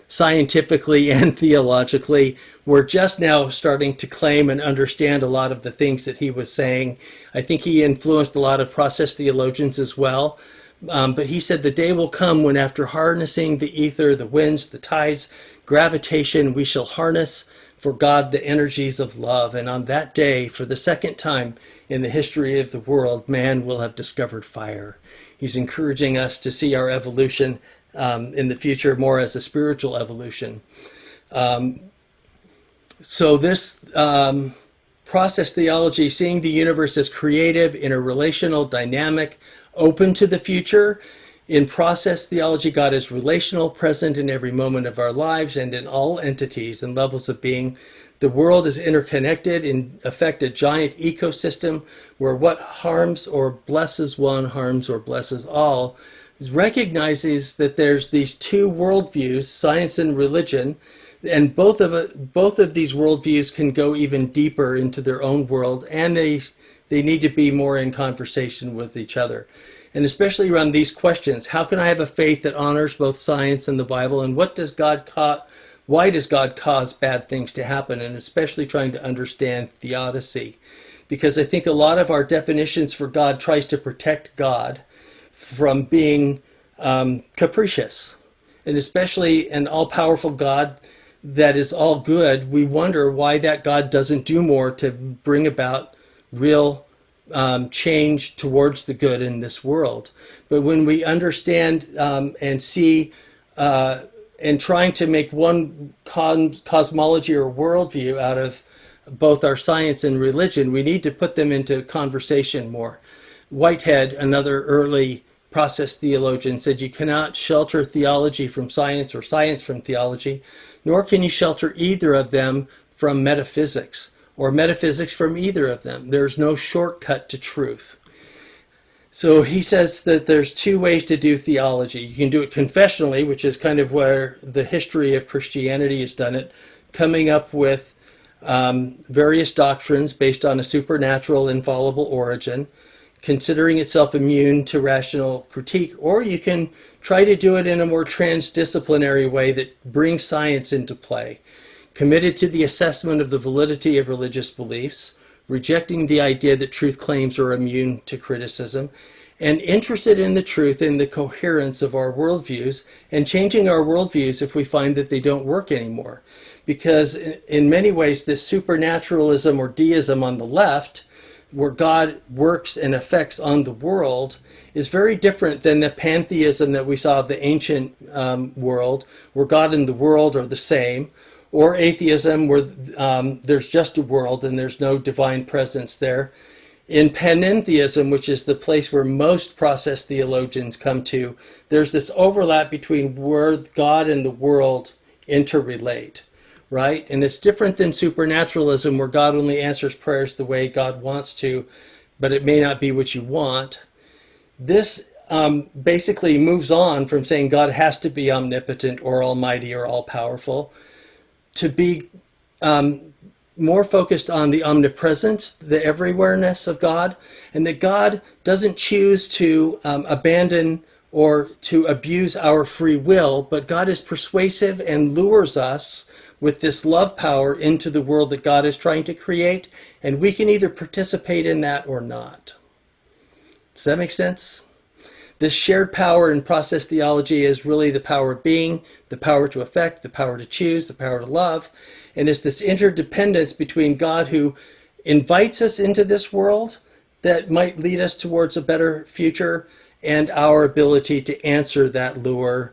scientifically and theologically. We're just now starting to claim and understand a lot of the things that he was saying. I think he influenced a lot of process theologians as well. But he said the day will come when, after harnessing the ether, the winds, the tides, gravitation, we shall harness for God the energies of love. And on that day, for the second time in the history of the world, man will have discovered fire. He's encouraging us to see our evolution in the future more as a spiritual evolution. So this process theology, seeing the universe as creative, interrelational, dynamic, open to the future. In process theology, God is relational, present in every moment of our lives and in all entities and levels of being. The world is interconnected, in effect a giant ecosystem where what harms or blesses one harms or blesses all. It recognizes that there's these 2 worldviews, science and religion, And both of these worldviews can go even deeper into their own world, and they need to be more in conversation with each other. And especially around these questions: how can I have a faith that honors both science and the Bible? And why does God cause bad things to happen? And especially trying to understand theodicy, because I think a lot of our definitions for God tries to protect God from being capricious, and especially an all-powerful God that is all good. We wonder why that God doesn't do more to bring about real change towards the good in this world. But when we understand and see and trying to make one cosmology or worldview out of both our science and religion, we need to put them into conversation more. Whitehead, another early process theologian, said you cannot shelter theology from science or science from theology, nor can you shelter either of them from metaphysics, or metaphysics from either of them. There's no shortcut to truth. So he says that there's two ways to do theology. You can do it confessionally, which is kind of where the history of Christianity has done it, coming up with various doctrines based on a supernatural, infallible origin, considering itself immune to rational critique. Or you can try to do it in a more transdisciplinary way that brings science into play, committed to the assessment of the validity of religious beliefs, rejecting the idea that truth claims are immune to criticism, and interested in the truth and the coherence of our worldviews, and changing our worldviews if we find that they don't work anymore. Because in many ways, this supernaturalism or deism on the left, where God works and affects on the world, is very different than the pantheism that we saw of the ancient world, where God and the world are the same, or atheism, where there's just a world and there's no divine presence there. In panentheism, which is the place where most process theologians come to, there's this overlap between where God and the world interrelate, right? And it's different than supernaturalism, where God only answers prayers the way God wants to, but it may not be what you want. This basically moves on from saying God has to be omnipotent or almighty or all-powerful, to be more focused on the omnipresence, the everywhereness of God, and that God doesn't choose to abandon or to abuse our free will, but God is persuasive and lures us with this love power into the world that God is trying to create, and we can either participate in that or not. Does that make sense? This shared power in process theology is really the power of being, the power to affect, the power to choose, the power to love. And it's this interdependence between God, who invites us into this world that might lead us towards a better future, and our ability to answer that lure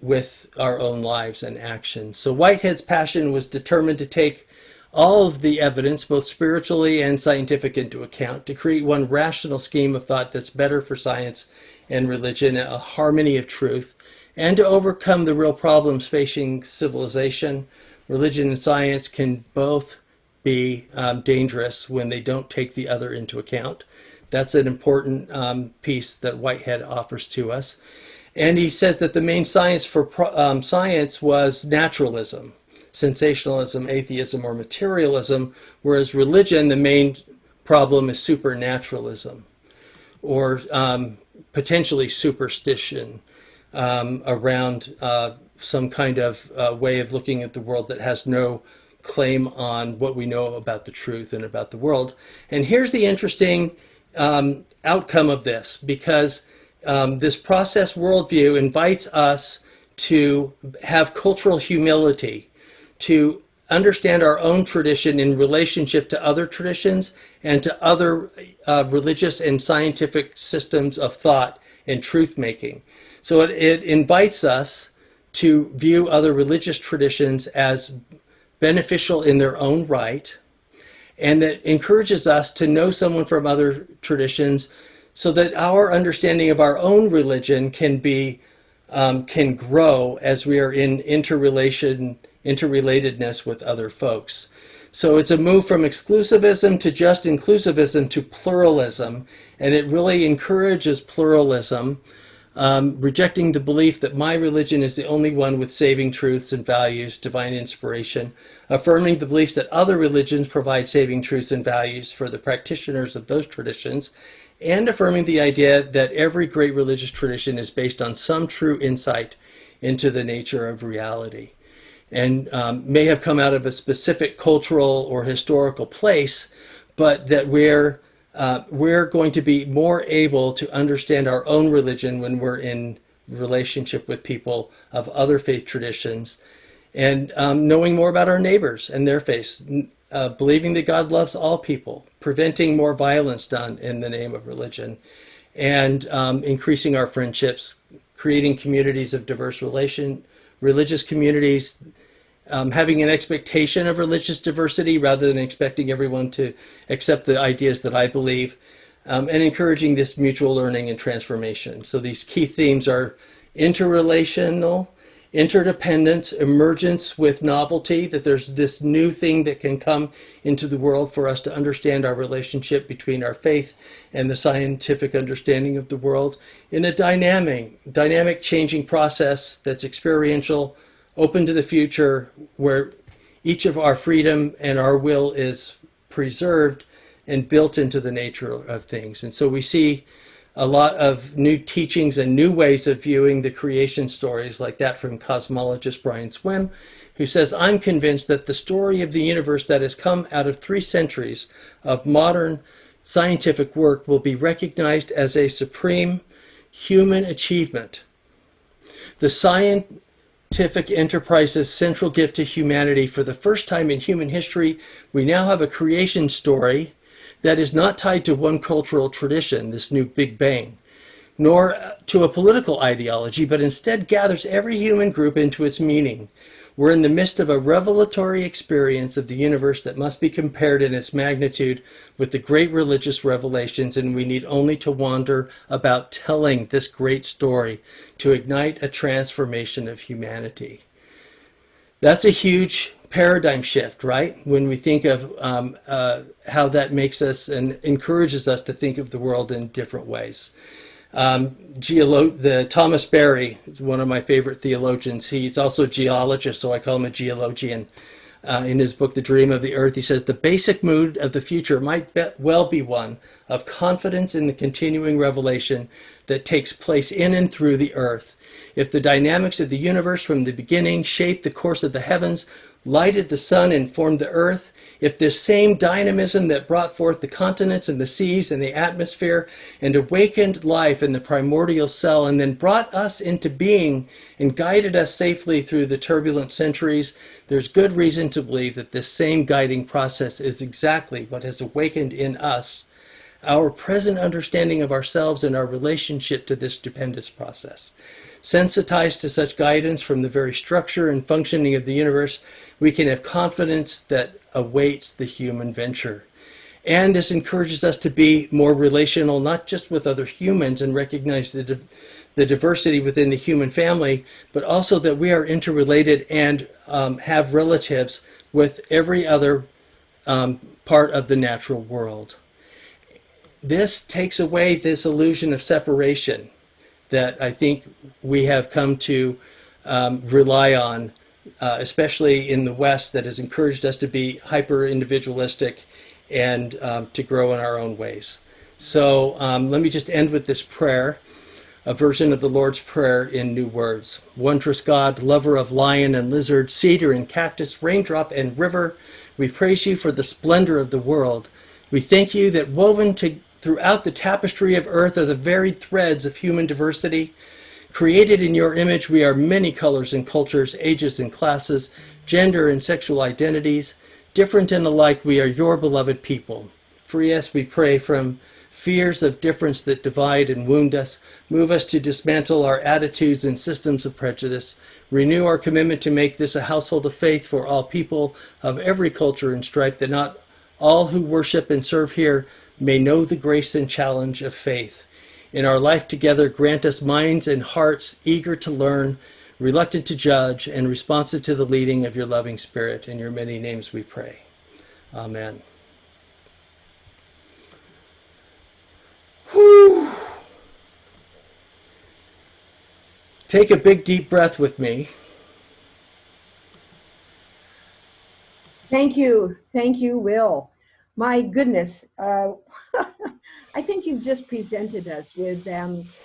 with our own lives and actions. So Whitehead's passion was determined to take all of the evidence, both spiritually and scientific, into account, to create one rational scheme of thought that's better for science and religion, a harmony of truth, and to overcome the real problems facing civilization. Religion and science can both be dangerous when they don't take the other into account. That's an important piece that Whitehead offers to us. And he says that the main science for science was naturalism, sensationalism, atheism, or materialism, whereas religion, the main problem is supernaturalism, or potentially superstition around some kind of way of looking at the world that has no claim on what we know about the truth and about the world. And here's the interesting outcome of this, because this process worldview invites us to have cultural humility, to understand our own tradition in relationship to other traditions and to other religious and scientific systems of thought and truth-making. So it invites us to view other religious traditions as beneficial in their own right, and that encourages us to know someone from other traditions so that our understanding of our own religion can grow as we are in interrelatedness with other folks. So it's a move from exclusivism to just inclusivism to pluralism, and it really encourages pluralism rejecting the belief that my religion is the only one with saving truths and values, divine inspiration, affirming the beliefs that other religions provide saving truths and values for the practitioners of those traditions, and affirming the idea that every great religious tradition is based on some true insight into the nature of reality, and may have come out of a specific cultural or historical place, but that we're going to be more able to understand our own religion when we're in relationship with people of other faith traditions, and knowing more about our neighbors and their faiths, believing that God loves all people, preventing more violence done in the name of religion, and increasing our friendships, creating communities of diverse religious communities, having an expectation of religious diversity rather than expecting everyone to accept the ideas that I believe, and encouraging this mutual learning and transformation. So these key themes are interrelational, interdependence, emergence with novelty, that there's this new thing that can come into the world for us to understand our relationship between our faith and the scientific understanding of the world in a dynamic changing process that's experiential, open to the future, where each of our freedom and our will is preserved and built into the nature of things. And so we see a lot of new teachings and new ways of viewing the creation stories, like that from cosmologist Brian Swim, who says, I'm convinced that the story of the universe that has come out of 3 centuries of modern scientific work will be recognized as a supreme human achievement. The scientific enterprise's central gift to humanity. For the first time in human history, we now have a creation story that is not tied to one cultural tradition, this new Big Bang, nor to a political ideology, but instead gathers every human group into its meaning. We're in the midst of a revelatory experience of the universe that must be compared in its magnitude with the great religious revelations, and we need only to wander about telling this great story to ignite a transformation of humanity. That's a huge paradigm shift, right? When we think of how that makes us and encourages us to think of the world in different ways. Thomas Berry is one of my favorite theologians. He's also a geologist, so I call him a geologian. In his book, The Dream of the Earth, he says, the basic mood of the future might well be one of confidence in the continuing revelation that takes place in and through the earth. If the dynamics of the universe from the beginning shaped the course of the heavens, lighted the sun and formed the earth, if this same dynamism that brought forth the continents and the seas and the atmosphere and awakened life in the primordial cell and then brought us into being and guided us safely through the turbulent centuries, there's good reason to believe that this same guiding process is exactly what has awakened in us our present understanding of ourselves and our relationship to this stupendous process. Sensitized to such guidance from the very structure and functioning of the universe, we can have confidence that awaits the human venture. And this encourages us to be more relational, not just with other humans and recognize the diversity within the human family, but also that we are interrelated and have relatives with every other part of the natural world. This takes away this illusion of separation that I think we have come to rely on, especially in the West, that has encouraged us to be hyper-individualistic and to grow in our own ways. So let me just end with this prayer, a version of the Lord's Prayer in new words. Wondrous God, lover of lion and lizard, cedar and cactus, raindrop and river, we praise you for the splendor of the world. We thank you that woven throughout the tapestry of earth are the varied threads of human diversity. Created in your image, we are many colors and cultures, ages and classes, gender and sexual identities. Different and alike, we are your beloved people. Free us, we pray, from fears of difference that divide and wound us. Move us to dismantle our attitudes and systems of prejudice. Renew our commitment to make this a household of faith for all people of every culture and stripe, that not all who worship and serve here may know the grace and challenge of faith. In our life together, grant us minds and hearts eager to learn, reluctant to judge, and responsive to the leading of your loving Spirit. In your many names we pray. Amen. Whew. take a big deep breath with me. Thank you, Will. My goodness, I think you've just presented us with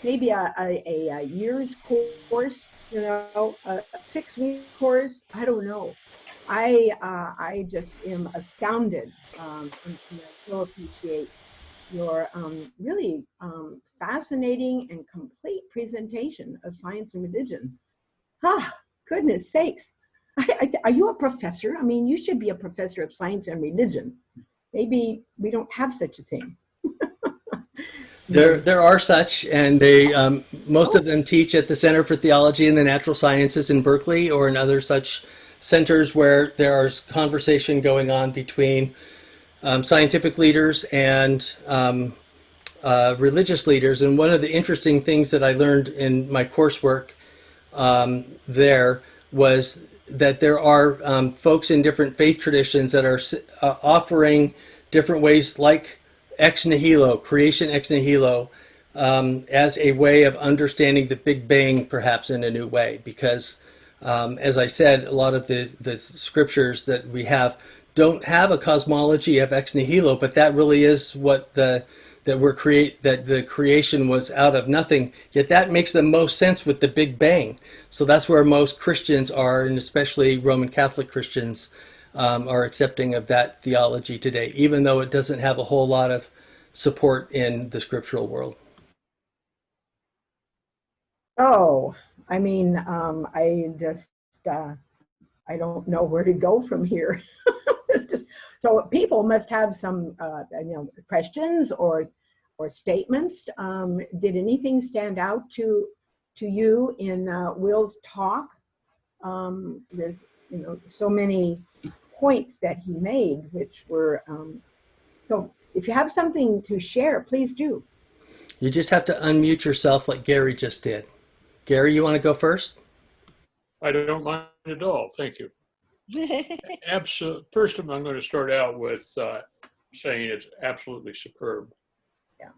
maybe a year's course, a 6-week course. I don't know. I just am astounded, and I so appreciate your really fascinating and complete presentation of science and religion. Ah, goodness sakes. Are you a professor? I mean, you should be a professor of science and religion. Maybe we don't have such a thing. There are such, and most of them teach at the Center for Theology and the Natural Sciences in Berkeley or in other such centers where there is conversation going on between scientific leaders and religious leaders. And one of the interesting things that I learned in my coursework there was that there are folks in different faith traditions that are offering different ways, like ex nihilo, creation ex nihilo, as a way of understanding the Big Bang, perhaps in a new way. Because, as I said, a lot of the scriptures that we have don't have a cosmology of ex nihilo, but that really is what that the creation was out of nothing. Yet that makes the most sense with the Big Bang. So that's where most Christians are, and especially Roman Catholic Christians are accepting of that theology today, even though it doesn't have a whole lot of support in the scriptural world. Oh, I mean, I don't know where to go from here. It's just, so people must have some, questions or statements. Did anything stand out to you in Will's talk? There's so many points that he made, which were so. If you have something to share, please do. You just have to unmute yourself like Gary just did. Gary, you want to go first? I don't mind at all. Thank you. Absolutely. First, I'm going to start out with saying it's absolutely superb. Yeah.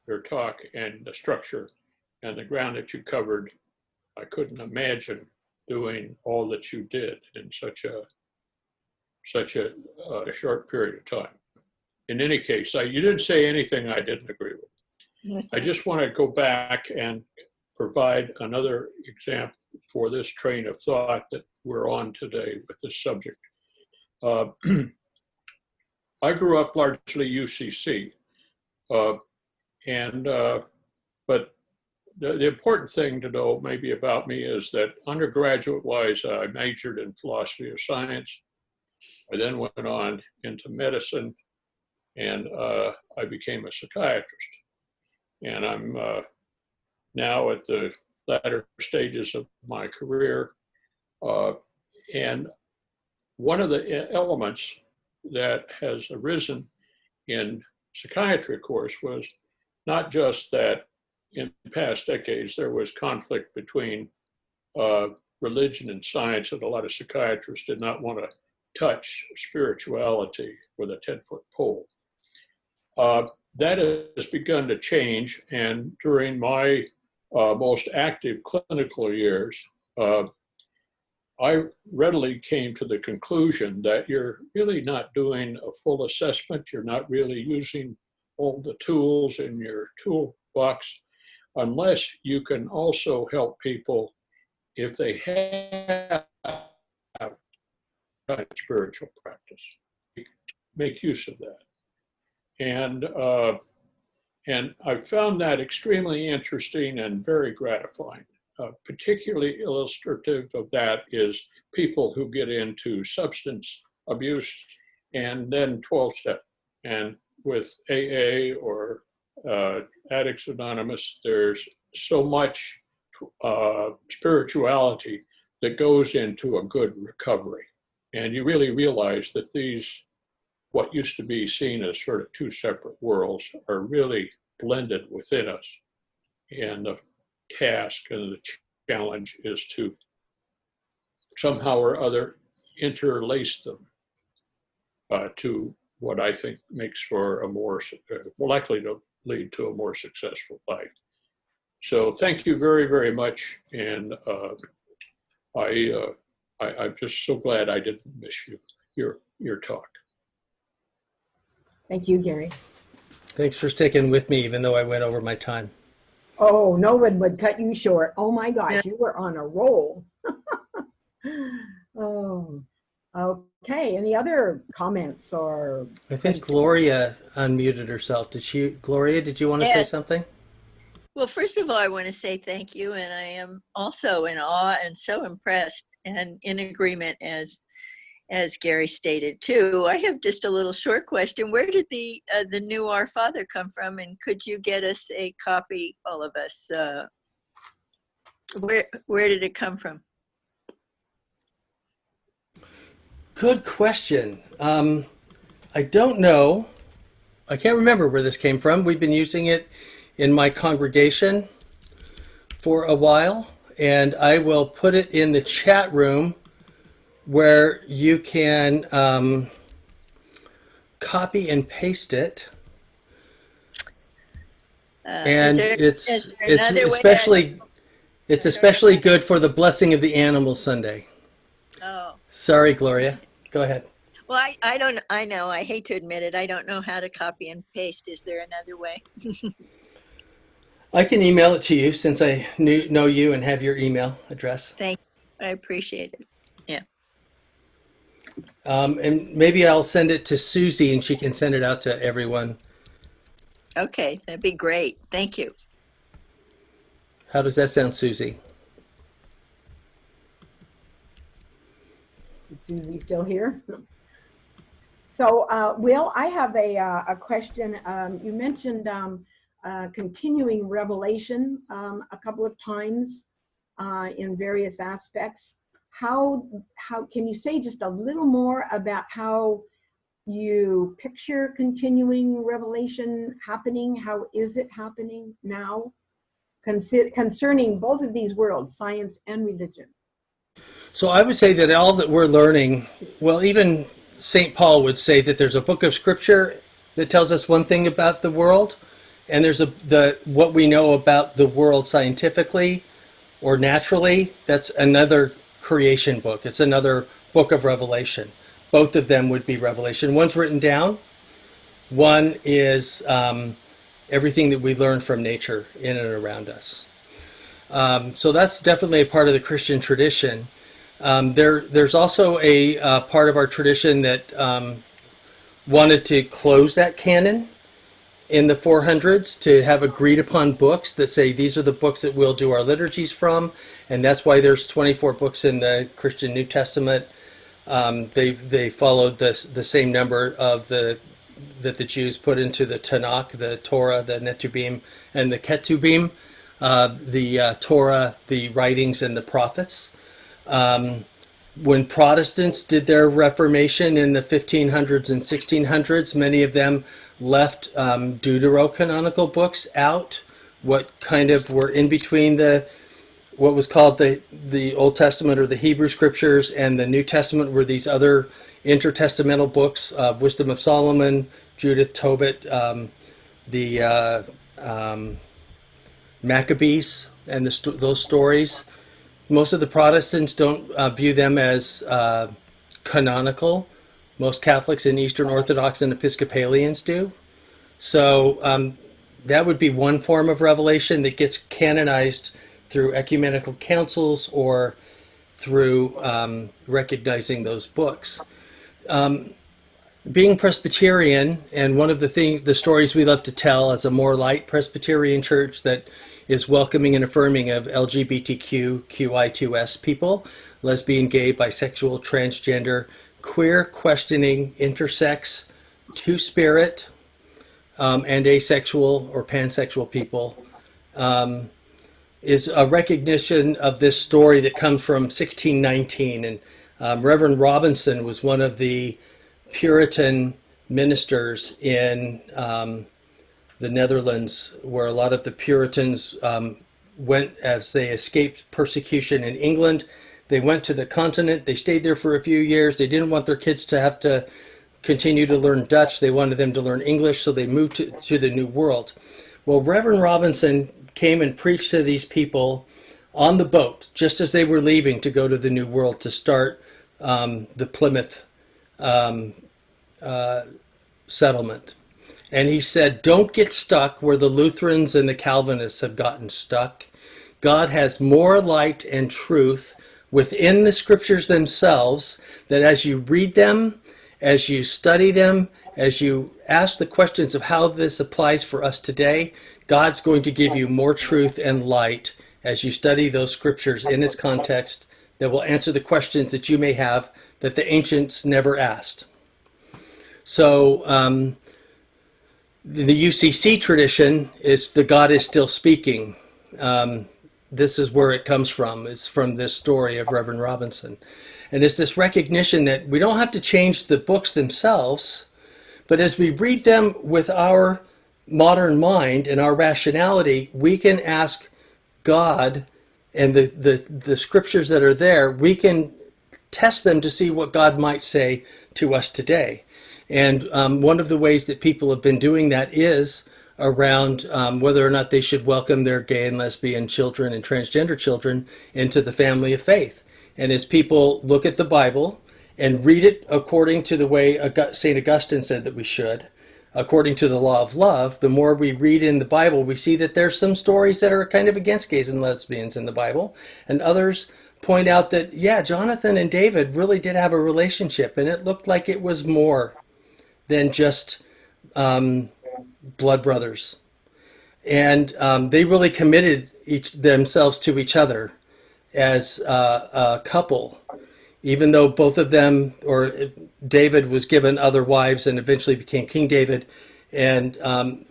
Your talk and the structure and the ground that you covered. I couldn't imagine doing all that you did in such a short period of time. In any case, you didn't say anything I didn't agree with. I just want to go back and provide another example for this train of thought that we're on today with this subject. I grew up largely UCC, but the important thing to know maybe about me is that undergraduate-wise, I majored in philosophy of science. I then went on into medicine, and I became a psychiatrist. And I'm now at the latter stages of my career. And one of the elements that has arisen in psychiatry, of course, was not just that in past decades there was conflict between religion and science, and a lot of psychiatrists did not want to touch spirituality with a 10-foot pole. That has begun to change, and during my most active clinical years, I readily came to the conclusion that you're really not doing a full assessment. You're not really using all the tools in your toolbox unless you can also help people if they have kind of spiritual practice. Make use of that. And I found that extremely interesting and very gratifying. Particularly illustrative of that is people who get into substance abuse and then 12-step. And with AA or Addicts Anonymous, there's so much spirituality that goes into a good recovery. And you really realize that these, what used to be seen as sort of two separate worlds, are really blended within us. And the task and the challenge is to somehow or other interlace them to what I think makes for a more likely to lead to a more successful life. So thank you very, very much. And I'm just so glad I didn't miss your talk. Thank you, Gary. Thanks for sticking with me, even though I went over my time. Oh, no one would cut you short. Oh my gosh, you were on a roll. Oh, okay. Any other comments or? I think Gloria unmuted herself. Gloria, did you want to say Yes. something? Well, first of all, I want to say thank you, and I am also in awe and so impressed and in agreement as Gary stated too. I have just a little short question. Where did the new Our Father come from, and could you get us a copy, all of us? Where did it come from? Good question. I don't know. I can't remember where this came from. We've been using it in my congregation for a while, and I will put it in the chat room where you can copy and paste it. And it's especially good for the blessing of the animal Sunday. Oh. Sorry, Gloria. Go ahead. Well, I know, I hate to admit it, I don't know how to copy and paste. Is there another way? I can email it to you since I know you and have your email address. Thank you. I appreciate it. Yeah. And maybe I'll send it to Susie and she can send it out to everyone. Okay, that'd be great. Thank you. How does that sound, Susie? Is Susie still here? So, Will, I have a question. You mentioned continuing revelation a couple of times in various aspects. How can you say just a little more about how you picture continuing revelation happening? How is it happening now? Concerning both of these worlds, science and religion. So I would say that all that we're learning, well, even St. Paul would say that there's a book of scripture that tells us one thing about the world, and there's what we know about the world scientifically or naturally, that's another creation book. It's another book of Revelation. Both of them would be Revelation. One's written down. One is everything that we learn from nature in and around us. So that's definitely a part of the Christian tradition. There's also a part of our tradition that wanted to close that canon in the 400s to have agreed upon books that say these are the books that we'll do our liturgies from, and that's why there's 24 books in the Christian New Testament. They followed the same number of that the Jews put into the Tanakh, the Torah, the Netubim, and the Ketubim, the Torah, the writings, and the prophets. When Protestants did their Reformation in the 1500s and 1600s, many of them left deuterocanonical books out, what kind of were in between what was called the Old Testament or the Hebrew Scriptures and the New Testament were these other intertestamental books, Wisdom of Solomon, Judith, Tobit, the Maccabees, and those stories. Most of the Protestants don't view them as canonical. Most Catholics and Eastern Orthodox and Episcopalians do. So that would be one form of revelation that gets canonized through ecumenical councils or through recognizing those books. Being Presbyterian, and one of the stories we love to tell as a more light Presbyterian church that is welcoming and affirming of LGBTQ, QI2S people, lesbian, gay, bisexual, transgender, queer, questioning, intersex, two-spirit, and asexual or pansexual people, is a recognition of this story that comes from 1619. And Reverend Robinson was one of the Puritan ministers in the Netherlands, where a lot of the Puritans went as they escaped persecution in England. They went to the continent. They stayed there for a few years. They didn't want their kids to have to continue to learn Dutch. They wanted them to learn English, so they moved to the New World. Well, Reverend Robinson came and preached to these people on the boat, just as they were leaving to go to the New World to start the Plymouth settlement. And he said, don't get stuck where the Lutherans and the Calvinists have gotten stuck. God has more light and truth within the scriptures themselves, that as you read them, as you study them, as you ask the questions of how this applies for us today, God's going to give you more truth and light as you study those scriptures in its context that will answer the questions that you may have that the ancients never asked. So the UCC tradition is the God is still speaking. This is where it comes from. It's from this story of Reverend Robinson. And it's this recognition that we don't have to change the books themselves, but as we read them with our modern mind and our rationality, we can ask God and the scriptures that are there, we can test them to see what God might say to us today. And one of the ways that people have been doing that is around whether or not they should welcome their gay and lesbian children and transgender children into the family of faith. And as people look at the Bible and read it according to the way St. Augustine said that we should, according to the law of love, the more we read in the Bible, we see that there's some stories that are kind of against gays and lesbians in the Bible, and others point out that, yeah, Jonathan and David really did have a relationship, and it looked like it was more than just blood brothers. And they really committed themselves to each other as a couple, even though both of them, or David was given other wives and eventually became King David, and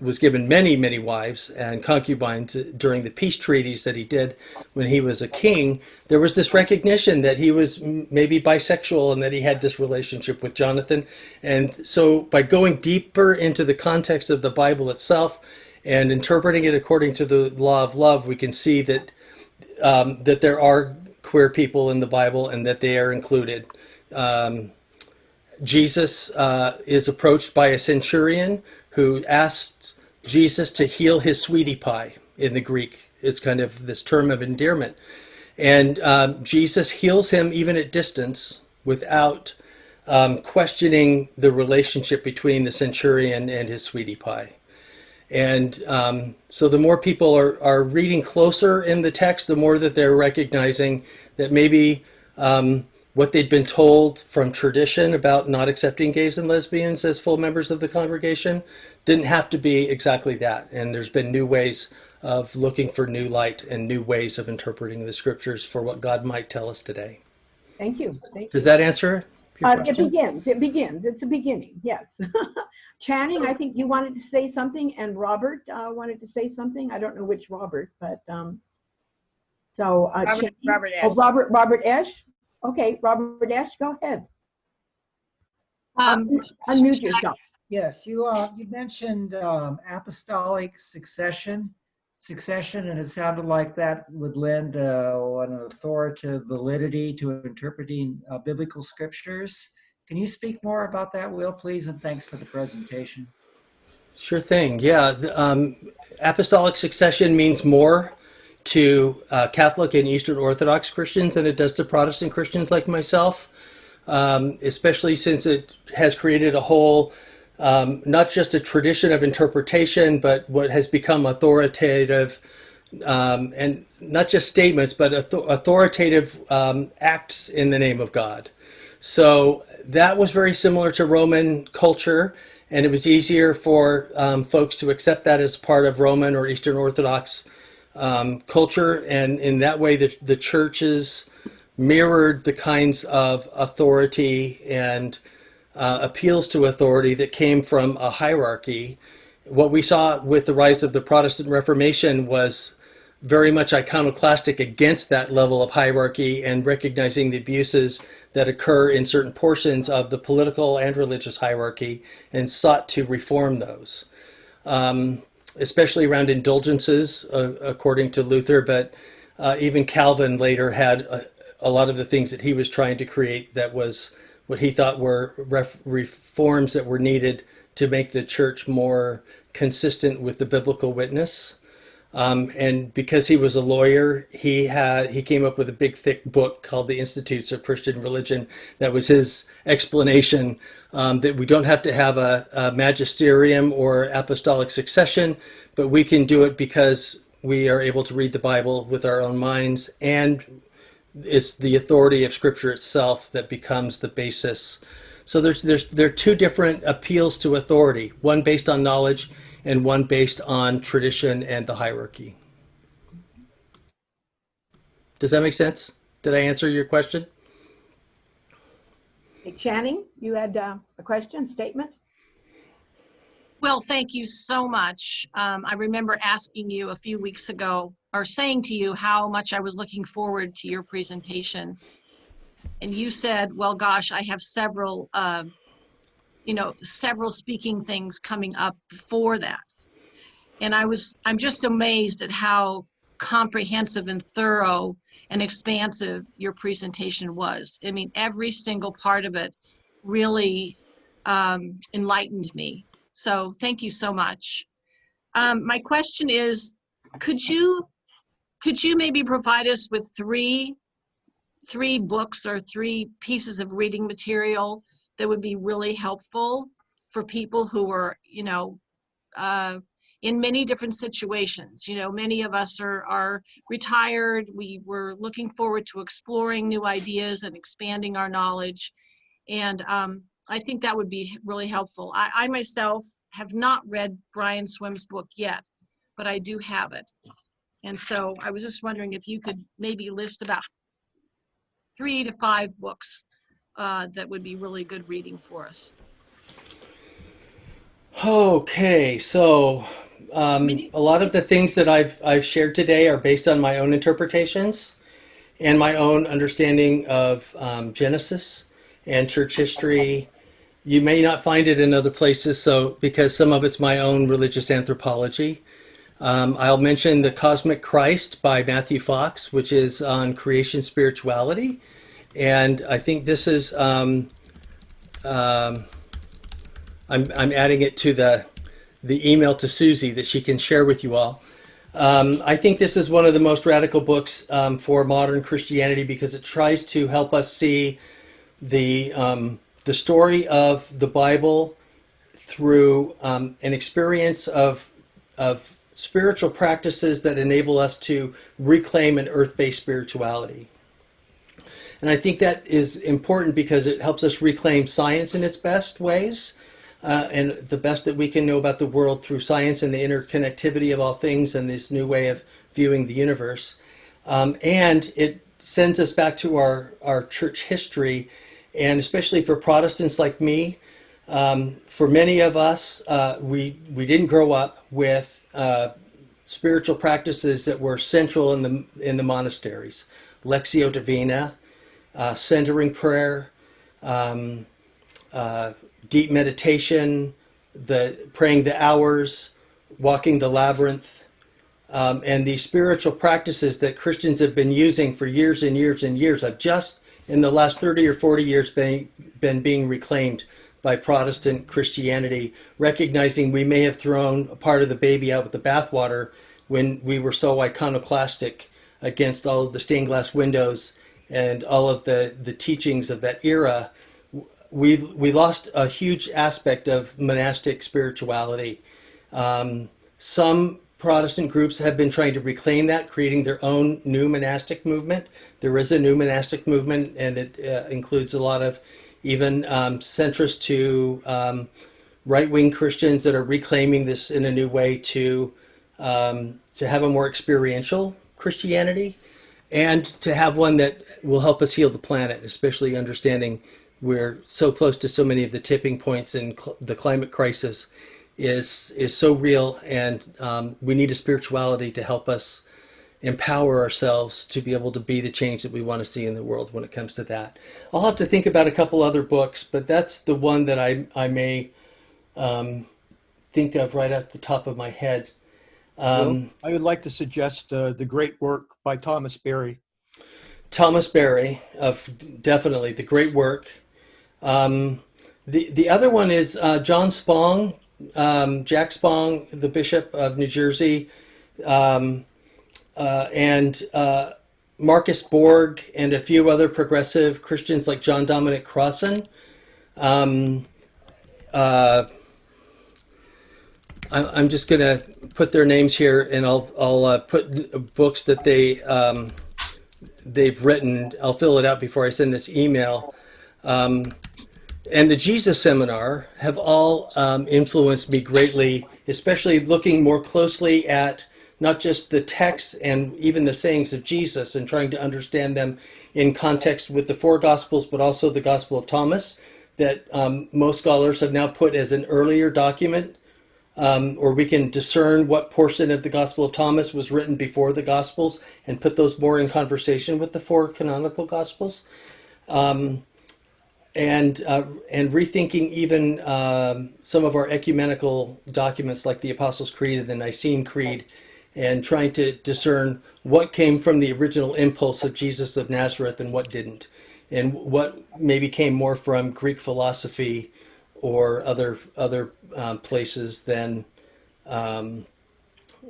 was given many, many wives and concubines during the peace treaties that he did when he was a king. There was this recognition that he was maybe bisexual and that he had this relationship with Jonathan. And so by going deeper into the context of the Bible itself and interpreting it according to the law of love, we can see that that there are queer people in the Bible and that they are included. Jesus is approached by a centurion who asked Jesus to heal his sweetie pie. In the Greek, it's kind of this term of endearment. And Jesus heals him even at distance without questioning the relationship between the centurion and his sweetie pie. And so the more people are reading closer in the text, the more that they're recognizing that maybe what they'd been told from tradition about not accepting gays and lesbians as full members of the congregation didn't have to be exactly that. And there's been new ways of looking for new light and new ways of interpreting the scriptures for what God might tell us today. Thank you. Thank you. Does that answer your question? It begins. It's a beginning, yes. Channing, I think you wanted to say something, and Robert wanted to say something. I don't know which Robert, but so Robert Ash. Oh, Robert Ash. Okay, Robert Ash, go ahead. Unmute yourself. Yes, you mentioned apostolic succession, and it sounded like that would lend an authoritative validity to interpreting biblical scriptures. Can you speak more about that, Will, please? And thanks for the presentation. Sure thing. Yeah, apostolic succession means more to Catholic and Eastern Orthodox Christians than it does to Protestant Christians like myself, especially since it has created a whole, not just a tradition of interpretation, but what has become authoritative, and not just statements, but authoritative acts in the name of God. So that was very similar to Roman culture, and it was easier for folks to accept that as part of Roman or Eastern Orthodox culture, and in that way the churches mirrored the kinds of authority and appeals to authority that came from a hierarchy. What we saw with the rise of the Protestant Reformation was very much iconoclastic against that level of hierarchy and recognizing the abuses that occur in certain portions of the political and religious hierarchy, and sought to reform those. Especially around indulgences, according to Luther, but even Calvin later had a lot of the things that he was trying to create that was what he thought were reforms that were needed to make the church more consistent with the biblical witness. And because he was a lawyer, he came up with a big thick book called The Institutes of Christian Religion. That was his explanation, that we don't have to have a magisterium or apostolic succession, but we can do it because we are able to read the Bible with our own minds, and it's the authority of Scripture itself that becomes the basis. So there are two different appeals to authority, one based on knowledge and one based on tradition and the hierarchy. Does that make sense? Did I answer your question? Hey, Channing, you had a question, statement? Well, thank you so much. I remember asking you a few weeks ago, or saying to you how much I was looking forward to your presentation. And you said, well, gosh, I have several speaking things coming up for that. And I'm just amazed at how comprehensive and thorough and expansive your presentation was. I mean, every single part of it really enlightened me. So thank you so much. My question is, could you maybe provide us with three books or three pieces of reading material that would be really helpful for people who are, in many different situations? Many of us are retired. We were looking forward to exploring new ideas and expanding our knowledge. And I think that would be really helpful. I myself have not read Brian Swim's book yet, but I do have it. And so I was just wondering if you could maybe list about 3 to 5 books that would be really good reading for us. Okay, so a lot of the things that I've shared today are based on my own interpretations and my own understanding of Genesis and church history. You may not find it in other places, so because some of it's my own religious anthropology. I'll mention The Cosmic Christ by Matthew Fox, which is on creation spirituality. And I think this is, I'm adding it to the email to Susie that she can share with you all. I think this is one of the most radical books for modern Christianity, because it tries to help us see the story of the Bible through an experience of spiritual practices that enable us to reclaim an earth-based spirituality. And I think that is important because it helps us reclaim science in its best ways, and the best that we can know about the world through science and the interconnectivity of all things and this new way of viewing the universe. And it sends us back to our church history, and especially for Protestants like me, for many of us, we didn't grow up with spiritual practices that were central in the monasteries. Lectio Divina, centering prayer, deep meditation, praying the hours, walking the labyrinth, and these spiritual practices that Christians have been using for years and years and years have just in the last 30 or 40 years been being reclaimed by Protestant Christianity, recognizing we may have thrown a part of the baby out with the bathwater when we were so iconoclastic against all of the stained glass windows and all of the teachings of that era. We lost a huge aspect of monastic spirituality. Some Protestant groups have been trying to reclaim that, creating their own new monastic movement. There is a new monastic movement, and it includes a lot of even centrist to right-wing Christians that are reclaiming this in a new way to have a more experiential Christianity, and to have one that will help us heal the planet, especially understanding we're so close to so many of the tipping points, and the climate crisis is so real, and we need a spirituality to help us empower ourselves to be able to be the change that we want to see in the world when it comes to that. I'll have to think about a couple other books, but that's the one that I may think of right at the top of my head. Well, I would like to suggest the great work by Thomas Berry. Thomas Berry, definitely the great work. The other one is John Spong, Jack Spong, the Bishop of New Jersey. and Marcus Borg and a few other progressive Christians like John Dominic Crossan. I'm just going to put their names here, and I'll put books that they've written. I'll fill it out before I send this email. And the Jesus Seminar have all influenced me greatly, especially looking more closely at not just the texts and even the sayings of Jesus and trying to understand them in context with the four Gospels, but also the Gospel of Thomas, that most scholars have now put as an earlier document, or we can discern what portion of the Gospel of Thomas was written before the Gospels and put those more in conversation with the four canonical Gospels. And rethinking even some of our ecumenical documents like the Apostles' Creed and the Nicene Creed, and trying to discern what came from the original impulse of Jesus of Nazareth and what didn't, and what maybe came more from Greek philosophy or other places than,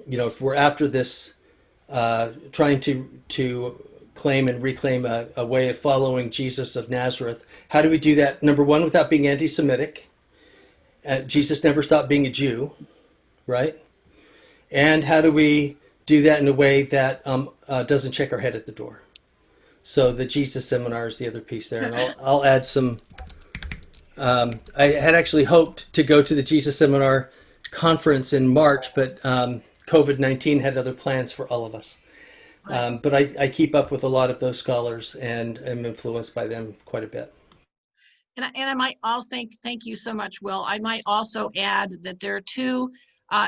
if we're after this, trying to claim and reclaim a way of following Jesus of Nazareth. How do we do that? Number one, without being anti-Semitic. Jesus never stopped being a Jew, right? And how do we do that in a way that doesn't check our head at the door? So the Jesus Seminar is the other piece there. And I'll add some. I had actually hoped to go to the Jesus Seminar conference in March, but COVID-19 had other plans for all of us. But I keep up with a lot of those scholars and am influenced by them quite a bit. And I might also thank you so much, Will. I might also add that there are two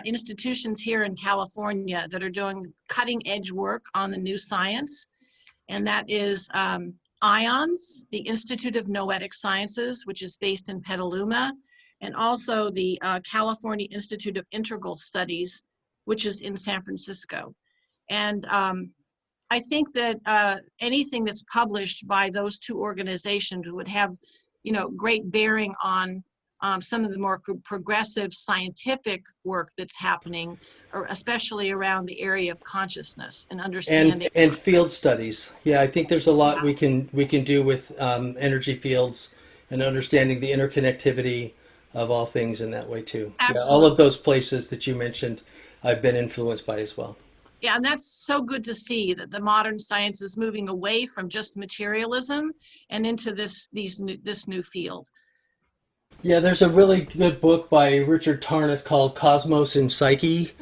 institutions here in California that are doing cutting edge work on the new science. And that is IONS, the Institute of Noetic Sciences, which is based in Petaluma, and also the California Institute of Integral Studies, which is in San Francisco. And I think that anything that's published by those two organizations would have, great bearing on some of the more progressive scientific work that's happening, or especially around the area of consciousness and understanding. And field studies. Yeah, I think there's a lot we can do with energy fields and understanding the interconnectivity of all things in that way too. Absolutely. Yeah, all of those places that you mentioned, I've been influenced by as well. Yeah, and that's so good to see that the modern science is moving away from just materialism and into this new field. Yeah, there's a really good book by Richard Tarnas called Cosmos and Psyche.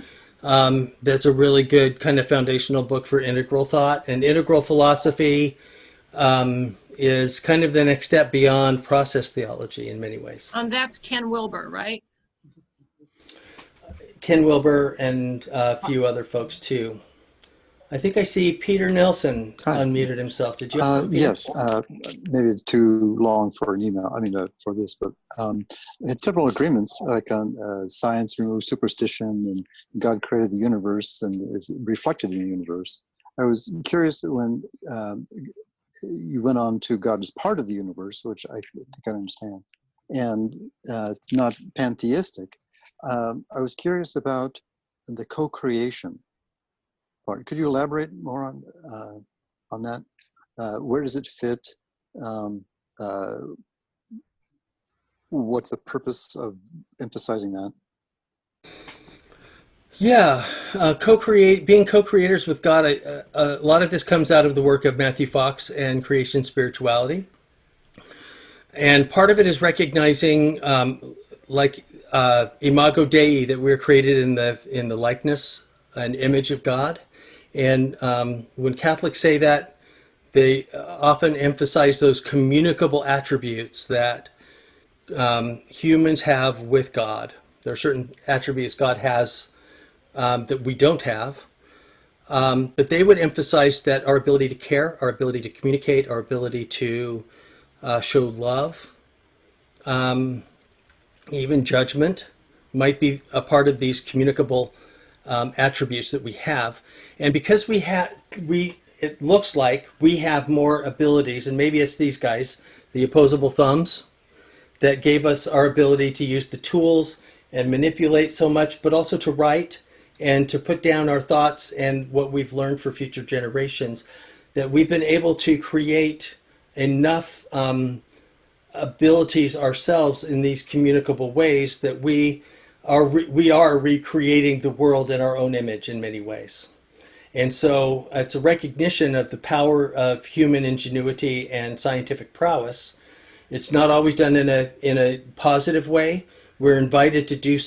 That's a really good kind of foundational book for integral thought. And integral philosophy is kind of the next step beyond process theology in many ways. And that's Ken Wilber, right? Ken Wilber and a few other folks too. I think I see Peter Nelson unmuted himself. Did you? Yes, maybe it's too long for an email. For this, but it's several agreements, like on science removes superstition, and God created the universe, and it's reflected in the universe. I was curious when you went on to God as part of the universe, which I think I understand, and it's not pantheistic. I was curious about the co-creation part. Could you elaborate more on that? Where does it fit? What's the purpose of emphasizing that? Yeah, being co-creators with God. A lot of this comes out of the work of Matthew Fox and creation spirituality, and part of it is recognizing, imago Dei, that we're created in the likeness and image of God. And when Catholics say that, they often emphasize those communicable attributes that humans have with God. There are certain attributes God has that we don't have. But they would emphasize that our ability to care, our ability to communicate, our ability to show love, even judgment, might be a part of these communicable attributes that we have. And because it looks like we have more abilities, and maybe it's these guys, the opposable thumbs, that gave us our ability to use the tools and manipulate so much, but also to write and to put down our thoughts and what we've learned for future generations, that we've been able to create enough abilities ourselves in these communicable ways that we are recreating the world in our own image in many ways. And so it's a recognition of the power of human ingenuity and scientific prowess. It's not always done in a positive way. We're invited to do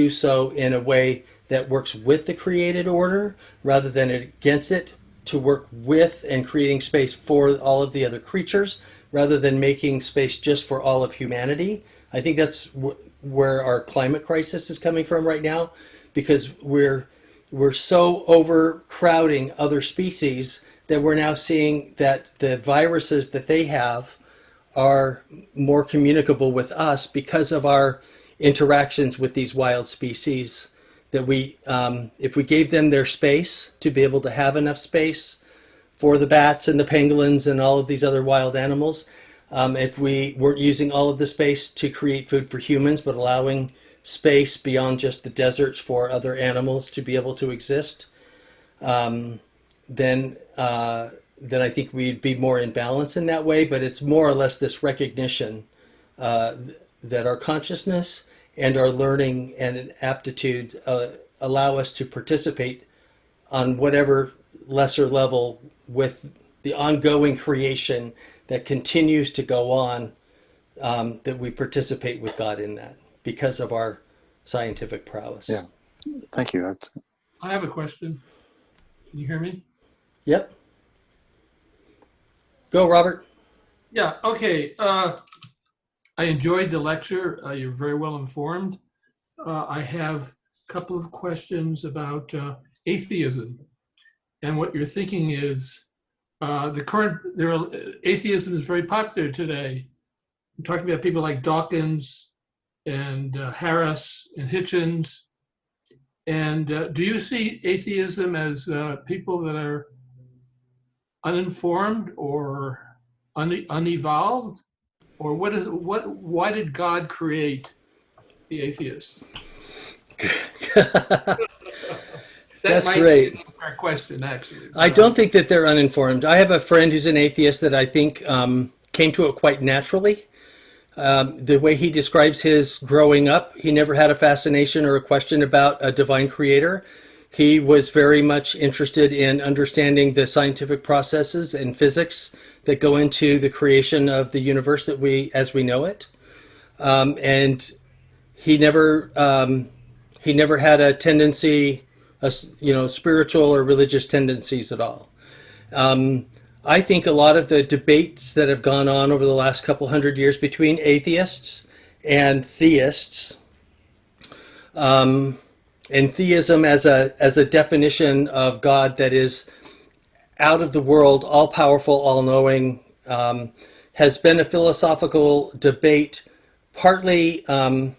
so in a way that works with the created order rather than against it, to work with and creating space for all of the other creatures rather than making space just for all of humanity. I think that's where our climate crisis is coming from right now, because we're so overcrowding other species that we're now seeing that the viruses that they have are more communicable with us because of our interactions with these wild species. That if we gave them their space to be able to have enough space for the bats and the pangolins and all of these other wild animals, if we weren't using all of the space to create food for humans, but allowing space beyond just the deserts for other animals to be able to exist, then I think we'd be more in balance in that way. But it's more or less this recognition that our consciousness and our learning and aptitude allow us to participate on whatever lesser level with the ongoing creation that continues to go on, that we participate with God in that because of our scientific prowess. Yeah, thank you. I have a question. Can you hear me? Yep. Go, Robert. Yeah, okay. I enjoyed the lecture. You're very well informed. I have a couple of questions about atheism and what you're thinking is atheism is very popular today. I'm talking about people like Dawkins and Harris and Hitchens. And do you see atheism as people that are uninformed or unevolved? Or why did God create the atheists? That's great. Be a fair question, actually. I don't think that they're uninformed. I have a friend who's an atheist that I think came to it quite naturally. The way he describes his growing up, he never had a fascination or a question about a divine creator. He was very much interested in understanding the scientific processes and physics that go into the creation of the universe as we know it. And he never had a tendency, spiritual or religious tendencies at all. I think a lot of the debates that have gone on over the last couple hundred years between atheists and theists, and theism as a definition of God that is out of the world, all-powerful, all-knowing, has been a philosophical debate, partly over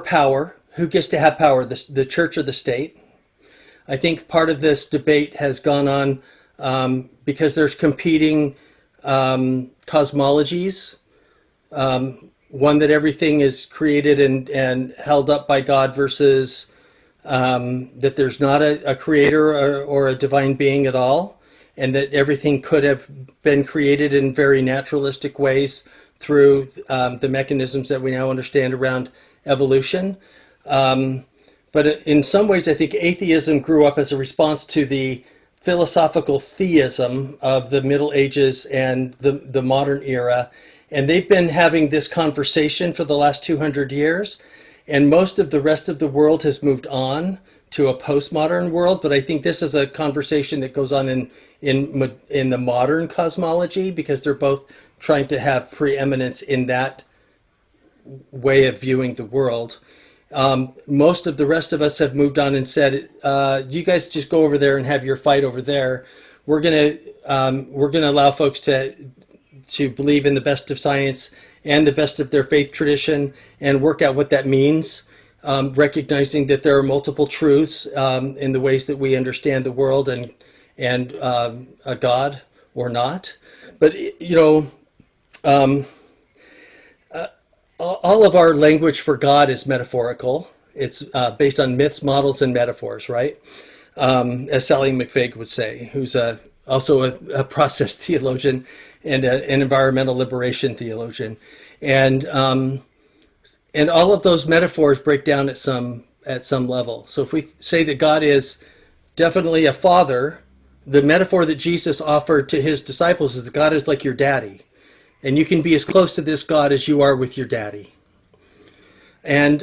power, who gets to have power, the church or the state. I think part of this debate has gone on because there's competing cosmologies. One that everything is created and held up by God versus that there's not a creator or a divine being at all, and that everything could have been created in very naturalistic ways through the mechanisms that we now understand around evolution. But in some ways, I think atheism grew up as a response to the philosophical theism of the Middle Ages and the modern era. And they've been having this conversation for the last 200 years. And most of the rest of the world has moved on to a postmodern world. But I think this is a conversation that goes on in the modern cosmology, because they're both trying to have preeminence in that way of viewing the world. Most of the rest of us have moved on and said, you guys just go over there and have your fight over there. We're gonna allow folks to believe in the best of science and the best of their faith tradition and work out what that means, recognizing that there are multiple truths in the ways that we understand the world and a God or not. But all of our language for God is metaphorical. It's based on myths, models, and metaphors, right? As Sally McVeigh would say, who's also a process theologian and an environmental liberation theologian. And all of those metaphors break down at some level. So if we say that God is definitely a father, the metaphor that Jesus offered to his disciples is that God is like your daddy. And you can be as close to this God as you are with your daddy. And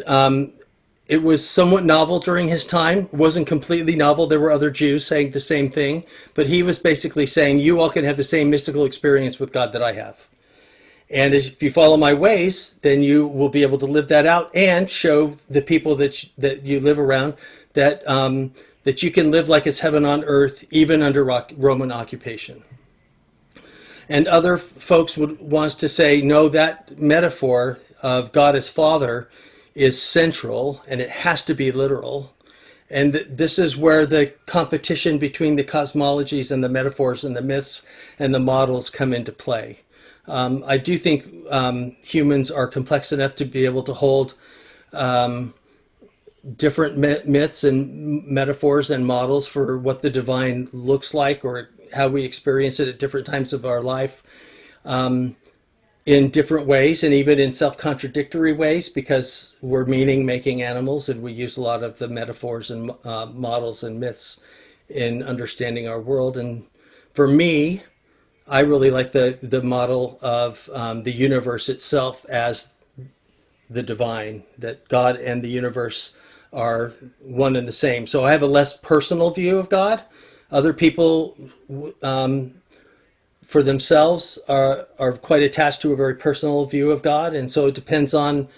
it was somewhat novel during his time. It wasn't completely novel. There were other Jews saying the same thing. But he was basically saying, you all can have the same mystical experience with God that I have. And if you follow my ways, then you will be able to live that out and show the people that you live around that that you can live like it's heaven on earth, even under Roman occupation. And other folks would want to say, no, that metaphor of God as Father is central, and it has to be literal. And this is where the competition between the cosmologies and the metaphors and the myths and the models come into play. I do think humans are complex enough to be able to hold different myths and metaphors and models for what the divine looks like or how we experience it at different times of our life in different ways, and even in self-contradictory ways, because we're meaning-making animals and we use a lot of the metaphors and models and myths in understanding our world. And for me, I really like the model of the universe itself as the divine, that God and the universe are one and the same. So I have a less personal view of God. Other people, for themselves, are quite attached to a very personal view of God. And so it depends on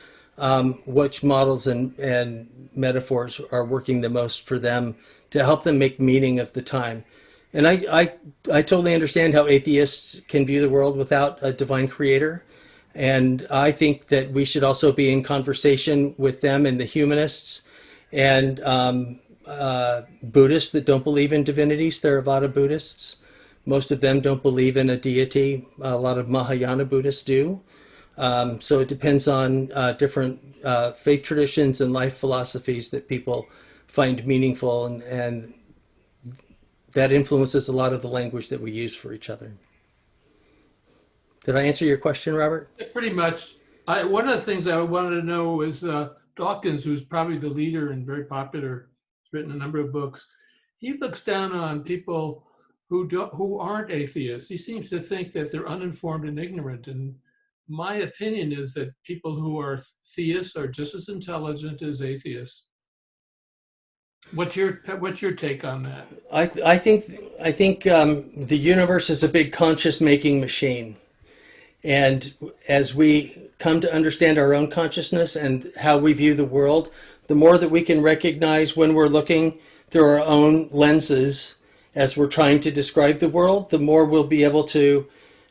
which models and metaphors are working the most for them to help them make meaning of the time. And I totally understand how atheists can view the world without a divine creator. And I think that we should also be in conversation with them and the humanists and Buddhists that don't believe in divinities, Theravada Buddhists. Most of them don't believe in a deity. A lot of Mahayana Buddhists do. So it depends on different faith traditions and life philosophies that people find meaningful, and that influences a lot of the language that we use for each other. Did I answer your question, Robert? Pretty much. One of the things I wanted to know is Dawkins, who's probably the leader and very popular, has written a number of books. He looks down on people who aren't atheists. He seems to think that they're uninformed and ignorant. And my opinion is that people who are theists are just as intelligent as atheists. What's your take on that? I think the universe is a big conscious making machine. And as we come to understand our own consciousness and how we view the world, the more that we can recognize when we're looking through our own lenses as we're trying to describe the world, the more we'll be able to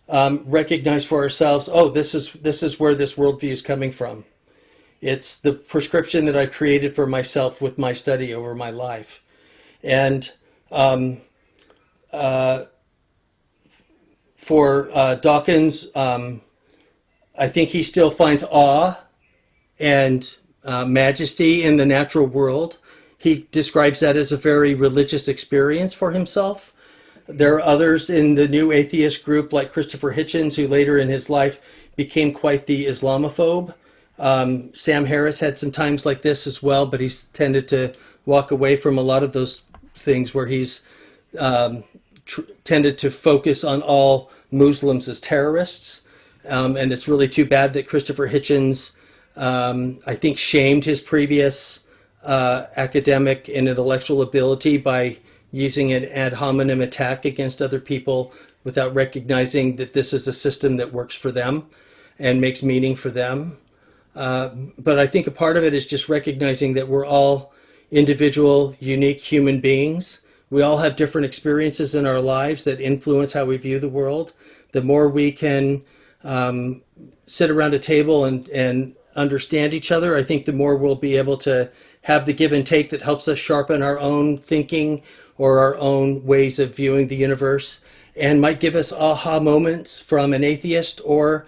recognize for ourselves, oh, this is where this worldview is coming from. It's the prescription that I've created for myself with my study over my life. And for Dawkins, I think he still finds awe and majesty in the natural world. He describes that as a very religious experience for himself. There are others in the new atheist group like Christopher Hitchens, who later in his life became quite the Islamophobe. Sam Harris had some times like this as well, but he's tended to walk away from a lot of those things where he's tended to focus on all Muslims as terrorists. And it's really too bad that Christopher Hitchens, I think, shamed his previous academic and intellectual ability by using an ad hominem attack against other people without recognizing that this is a system that works for them and makes meaning for them. But I think a part of it is just recognizing that we're all individual, unique human beings. We all have different experiences in our lives that influence how we view the world. The more we can sit around a table and understand each other, I think the more we'll be able to have the give and take that helps us sharpen our own thinking or our own ways of viewing the universe, and might give us aha moments from an atheist or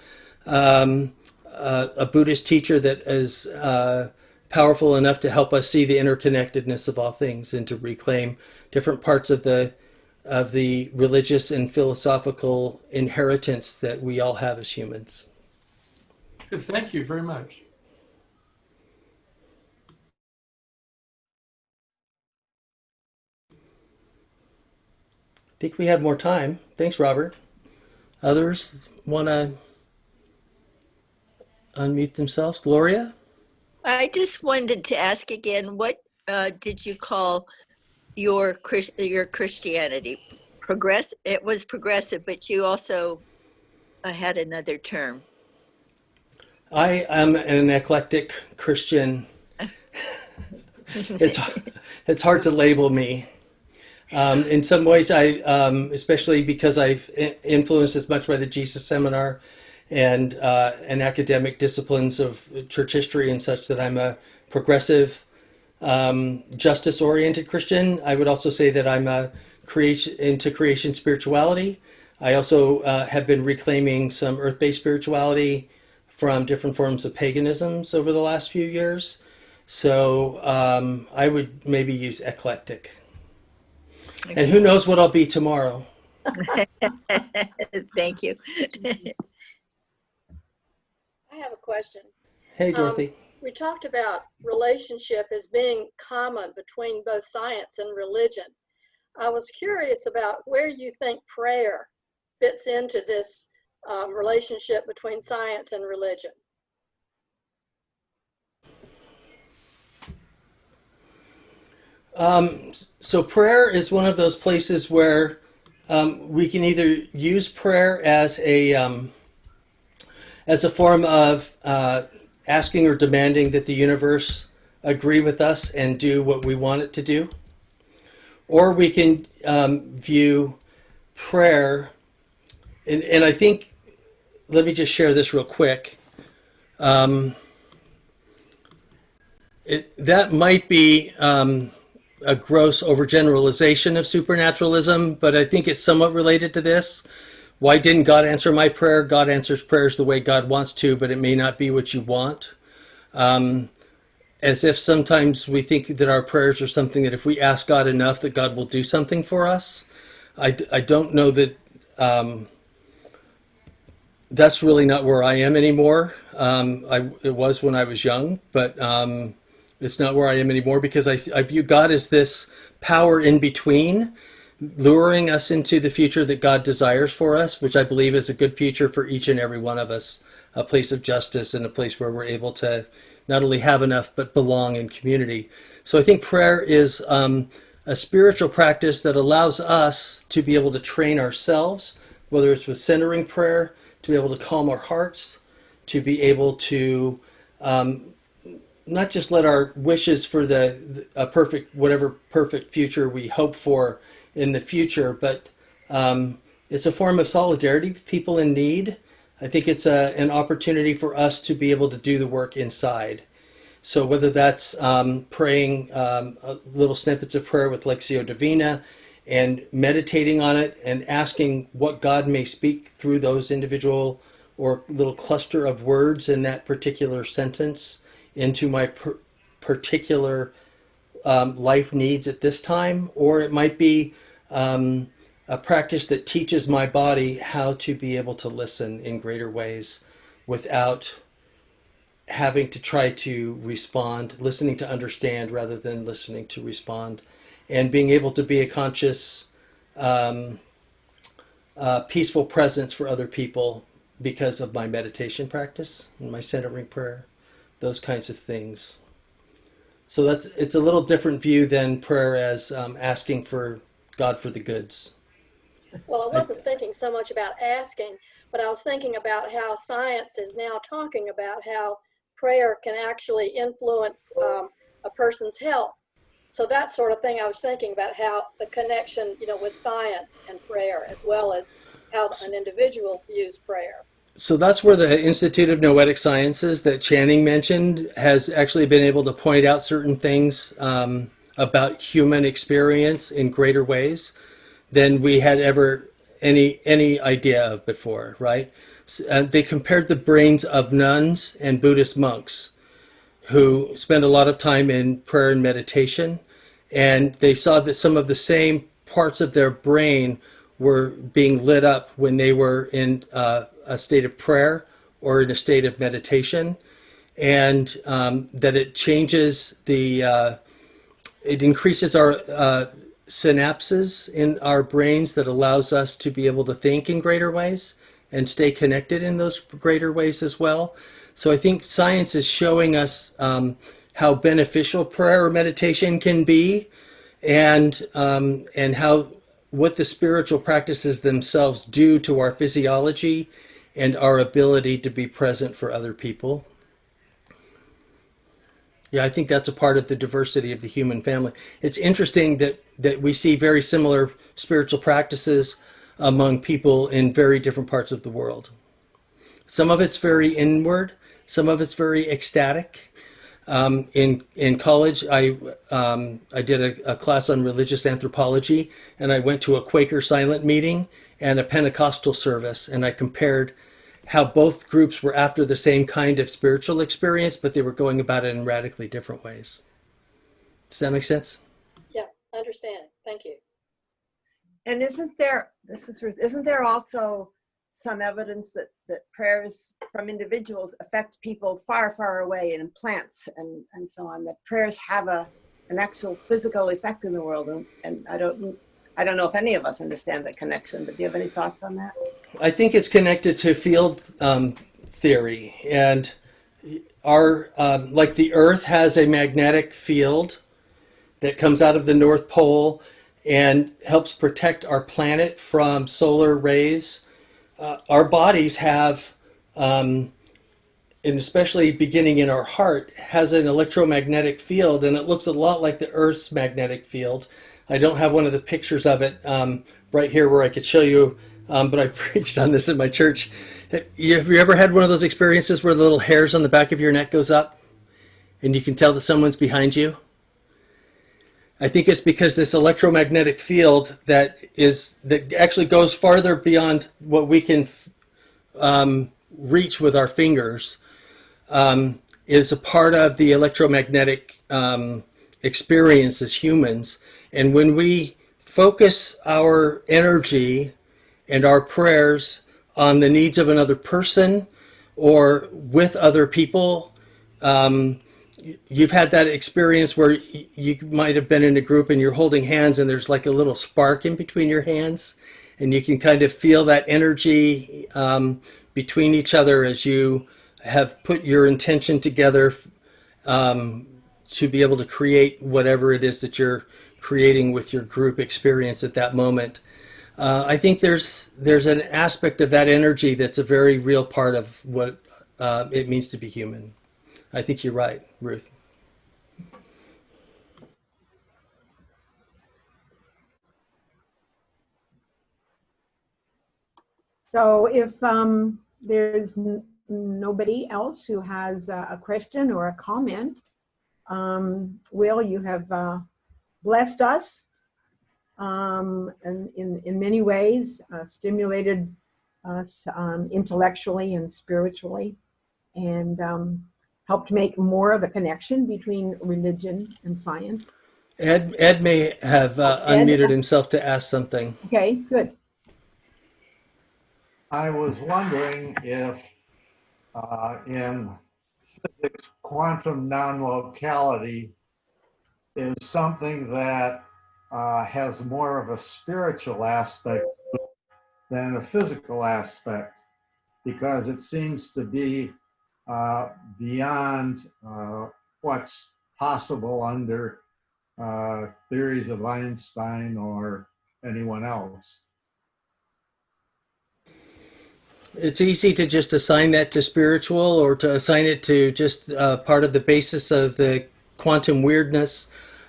a Buddhist teacher that is powerful enough to help us see the interconnectedness of all things and to reclaim different parts of the religious and philosophical inheritance that we all have as humans. Good, thank you very much. I think we have more time. Thanks, Robert. Others want to unmute themselves? Gloria? I just wanted to ask again, what did you call your Christianity? It was progressive, but you also had another term. I am an eclectic Christian. It's hard to label me. In some ways, especially because I've influenced as much by the Jesus Seminar and academic disciplines of church history and such, that I'm a progressive, justice-oriented Christian. I would also say that I'm into creation spirituality. I also have been reclaiming some earth-based spirituality from different forms of paganisms over the last few years. So I would maybe use eclectic. And who knows what I'll be tomorrow. Thank you. I have a question. Hey, Dorothy. We talked about relationship as being common between both science and religion. I was curious about where you think prayer fits into this relationship between science and religion. So prayer is one of those places where we can either use prayer as a form of asking or demanding that the universe agree with us and do what we want it to do, or we can view prayer, and I think, let me just share this real quick. That might be a gross overgeneralization of supernaturalism, but I think it's somewhat related to this. Why didn't God answer my prayer? God answers prayers the way God wants to, but it may not be what you want. As if sometimes we think that our prayers are something that if we ask God enough, that God will do something for us. I don't know that that's really not where I am anymore. It was when I was young, but it's not where I am anymore, because I view God as this power in between, luring us into the future that God desires for us, which I believe is a good future for each and every one of us, a place of justice and a place where we're able to not only have enough, but belong in community. So I think prayer is a spiritual practice that allows us to be able to train ourselves, whether it's with centering prayer, to be able to calm our hearts, to be able to not just let our wishes for whatever perfect future we hope for in the future, but it's a form of solidarity with people in need. I think it's an opportunity for us to be able to do the work inside. So whether that's praying little snippets of prayer with Lectio Divina and meditating on it and asking what God may speak through those individual or little cluster of words in that particular sentence into my particular life needs at this time, or it might be a practice that teaches my body how to be able to listen in greater ways without having to try to respond, listening to understand rather than listening to respond, and being able to be a conscious, peaceful presence for other people because of my meditation practice and my centering prayer, those kinds of things. So it's a little different view than prayer as asking for God for the goods. Well, I wasn't thinking so much about asking, but I was thinking about how science is now talking about how prayer can actually influence a person's health. So that sort of thing I was thinking about, how the connection, with science and prayer, as well as how an individual views prayer. So that's where the Institute of Noetic Sciences that Channing mentioned has actually been able to point out certain things about human experience in greater ways than we had ever any idea of before, right? They compared the brains of nuns and Buddhist monks who spend a lot of time in prayer and meditation, and they saw that some of the same parts of their brain were being lit up when they were in a state of prayer or in a state of meditation, and that it changes it increases our synapses in our brains that allows us to be able to think in greater ways and stay connected in those greater ways as well. So I think science is showing us how beneficial prayer or meditation can be, and how what the spiritual practices themselves do to our physiology and our ability to be present for other people. Yeah, I think that's a part of the diversity of the human family. It's interesting that we see very similar spiritual practices among people in very different parts of the world. Some of it's very inward, some of it's very ecstatic. In college, I did a class on religious anthropology, and I went to a Quaker silent meeting and a Pentecostal service, and I compared how both groups were after the same kind of spiritual experience, but they were going about it in radically different ways. Does that make sense? Yeah, I understand. Thank you. And isn't there also some evidence that prayers from individuals affect people far, far away, and in plants and so on, that prayers have an actual physical effect in the world? And I don't know if any of us understand that connection, but do you have any thoughts on that? I think it's connected to field theory, and our like the Earth has a magnetic field that comes out of the North Pole and helps protect our planet from solar rays. Our bodies have, and especially beginning in our heart, has an electromagnetic field, and it looks a lot like the Earth's magnetic field. I don't have one of the pictures of it right here where I could show you, but I preached on this in my church. Have you ever had one of those experiences where the little hairs on the back of your neck goes up and you can tell that someone's behind you? I think it's because this electromagnetic field that actually goes farther beyond what we can reach with our fingers is a part of the electromagnetic experience as humans. And when we focus our energy and our prayers on the needs of another person or with other people, you've had that experience where you might have been in a group and you're holding hands and there's like a little spark in between your hands, and you can kind of feel that energy between each other as you have put your intention together to be able to create whatever it is that you're creating with your group experience at that moment. I think there's an aspect of that energy that's a very real part of what it means to be human. I think you're right, Ruth. So if there's nobody else who has a question or a comment, Will, you have blessed us and in many ways, stimulated us intellectually and spiritually, and helped make more of a connection between religion and science. Ed may have unmuted himself to ask something. Okay, good. I was wondering if in physics, quantum non-locality is something that has more of a spiritual aspect than a physical aspect, because it seems to be beyond what's possible under theories of Einstein or anyone else. It's easy to just assign that to spiritual, or to assign it to just part of the basis of the quantum weirdness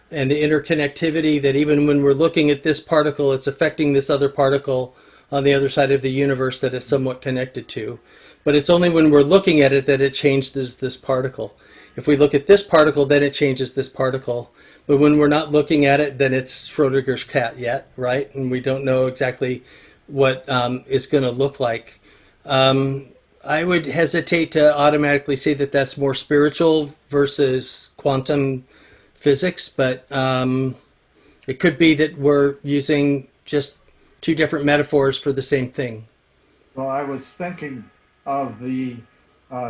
and the interconnectivity, that even when we're looking at this particle, it's affecting this other particle on the other side of the universe that it's somewhat connected to. But it's only when we're looking at it that it changes this particle. If we look at this particle, then it changes this particle. But when we're not looking at it, then it's Schrodinger's cat yet, right? And we don't know exactly what it's going to look like. I would hesitate to automatically say that that's more spiritual versus quantum physics, but it could be that we're using just two different metaphors for the same thing. Well, I was thinking of the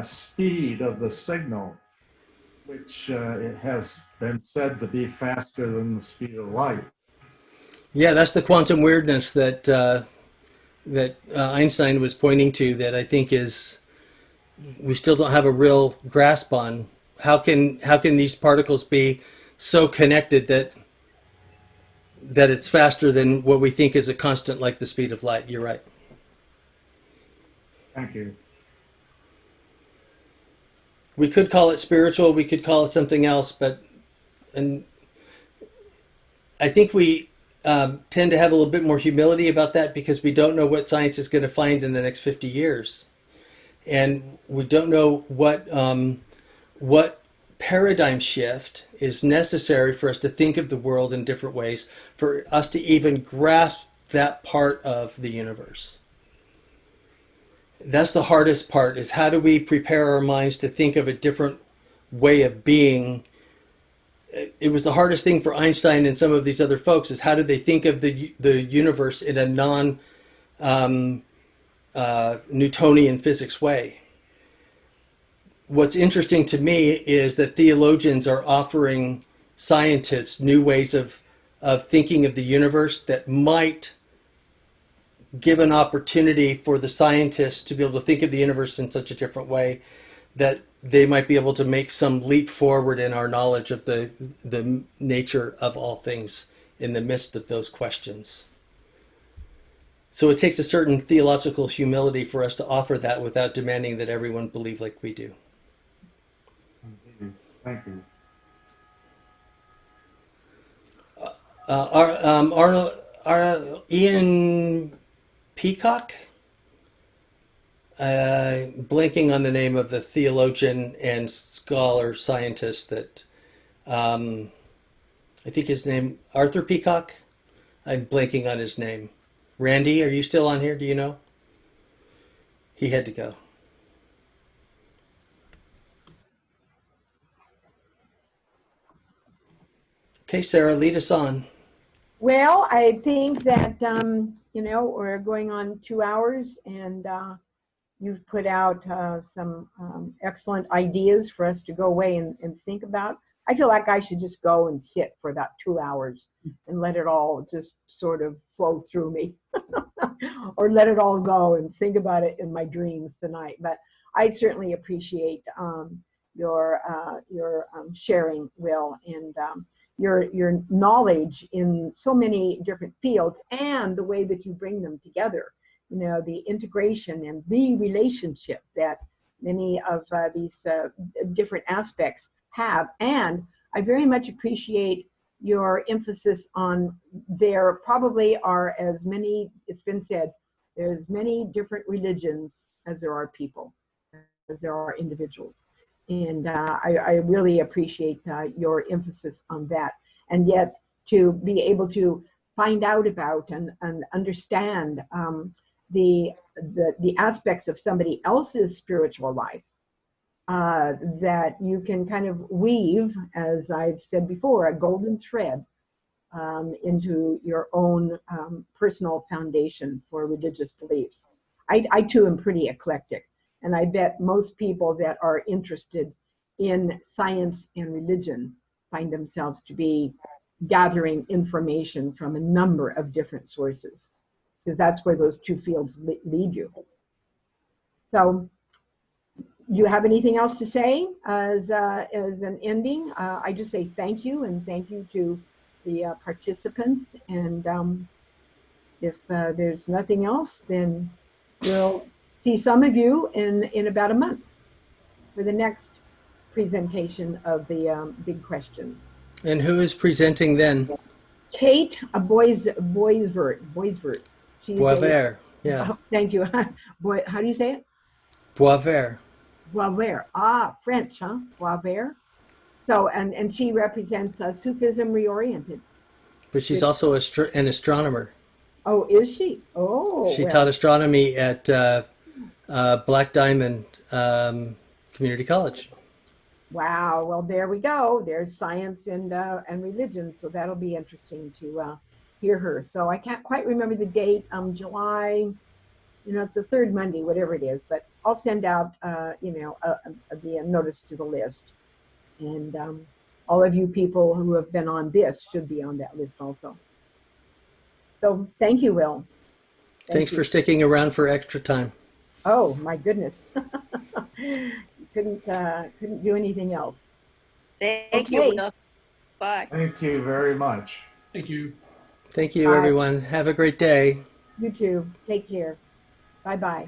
speed of the signal, which it has been said to be faster than the speed of light. Yeah, that's the quantum weirdness that Einstein was pointing to. That I think is we still don't have a real grasp on. How can these particles be so connected that it's faster than what we think is a constant, like the speed of light? You're right. Thank you. We could call it spiritual. We could call it something else, and I think we tend to have a little bit more humility about that because we don't know what science is going to find in the next 50 years. And we don't know what paradigm shift is necessary for us to think of the world in different ways, for us to even grasp that part of the universe. That's the hardest part, is how do we prepare our minds to think of a different way of being. It was the hardest thing for Einstein and some of these other folks, is how did they think of the universe in a non-Newtonian physics way. What's interesting to me is that theologians are offering scientists new ways of thinking of the universe that might give an opportunity for the scientists to be able to think of the universe in such a different way that they might be able to make some leap forward in our knowledge of the nature of all things in the midst of those questions. So it takes a certain theological humility for us to offer that without demanding that everyone believe like we do. Thank you. Ian Peacock, blanking on the name of the theologian and scholar scientist that, I think his name, Arthur Peacock. I'm blanking on his name. Randy, are you still on here? Do you know? He had to go. Okay, Sarah, lead us on. Well, I think that, we're going on 2 hours, and you've put out some excellent ideas for us to go away and think about. I feel like I should just go and sit for about 2 hours and let it all just sort of flow through me or let it all go and think about it in my dreams tonight. But I certainly appreciate your sharing, Will, and your knowledge in so many different fields and the way that you bring them together. The integration and the relationship that many of these different aspects have. And I very much appreciate your emphasis on there probably are as many, it's been said, there's many different religions as there are people, as there are individuals. And I really appreciate your emphasis on that. And yet to be able to find out about and understand the aspects of somebody else's spiritual life that you can kind of weave, as I've said before, a golden thread into your own personal foundation for religious beliefs. I too am pretty eclectic, and I bet most people that are interested in science and religion find themselves to be gathering information from a number of different sources, because that's where those two fields lead you. So, do you have anything else to say as an ending? I just say thank you, and thank you to the participants. And if there's nothing else, then we'll see some of you in about a month for the next presentation of the big question. And who is presenting then? Kate Boisvert. Boisvert, yeah. Thank you. Boy, how do you say it? Boisvert. Boisvert. Ah, French, huh? Boisvert. So, and she represents Sufism reoriented. But she's also an astronomer. Oh, is she? Oh. She taught astronomy at Black Diamond Community College. Wow. Well, there we go. There's science and religion. So that'll be interesting to hear her. So I can't quite remember the date. July, it's the third Monday, whatever it is, but I'll send out, the notice to the list. And all of you people who have been on this should be on that list also. So thank you, Will. Thanks for sticking around for extra time. Oh my goodness. couldn't do anything else. Thank you, Will. Bye. Thank you very much. Thank you. Thank you, Bye. everyone. Have a great day. You too. Take care. Bye-bye.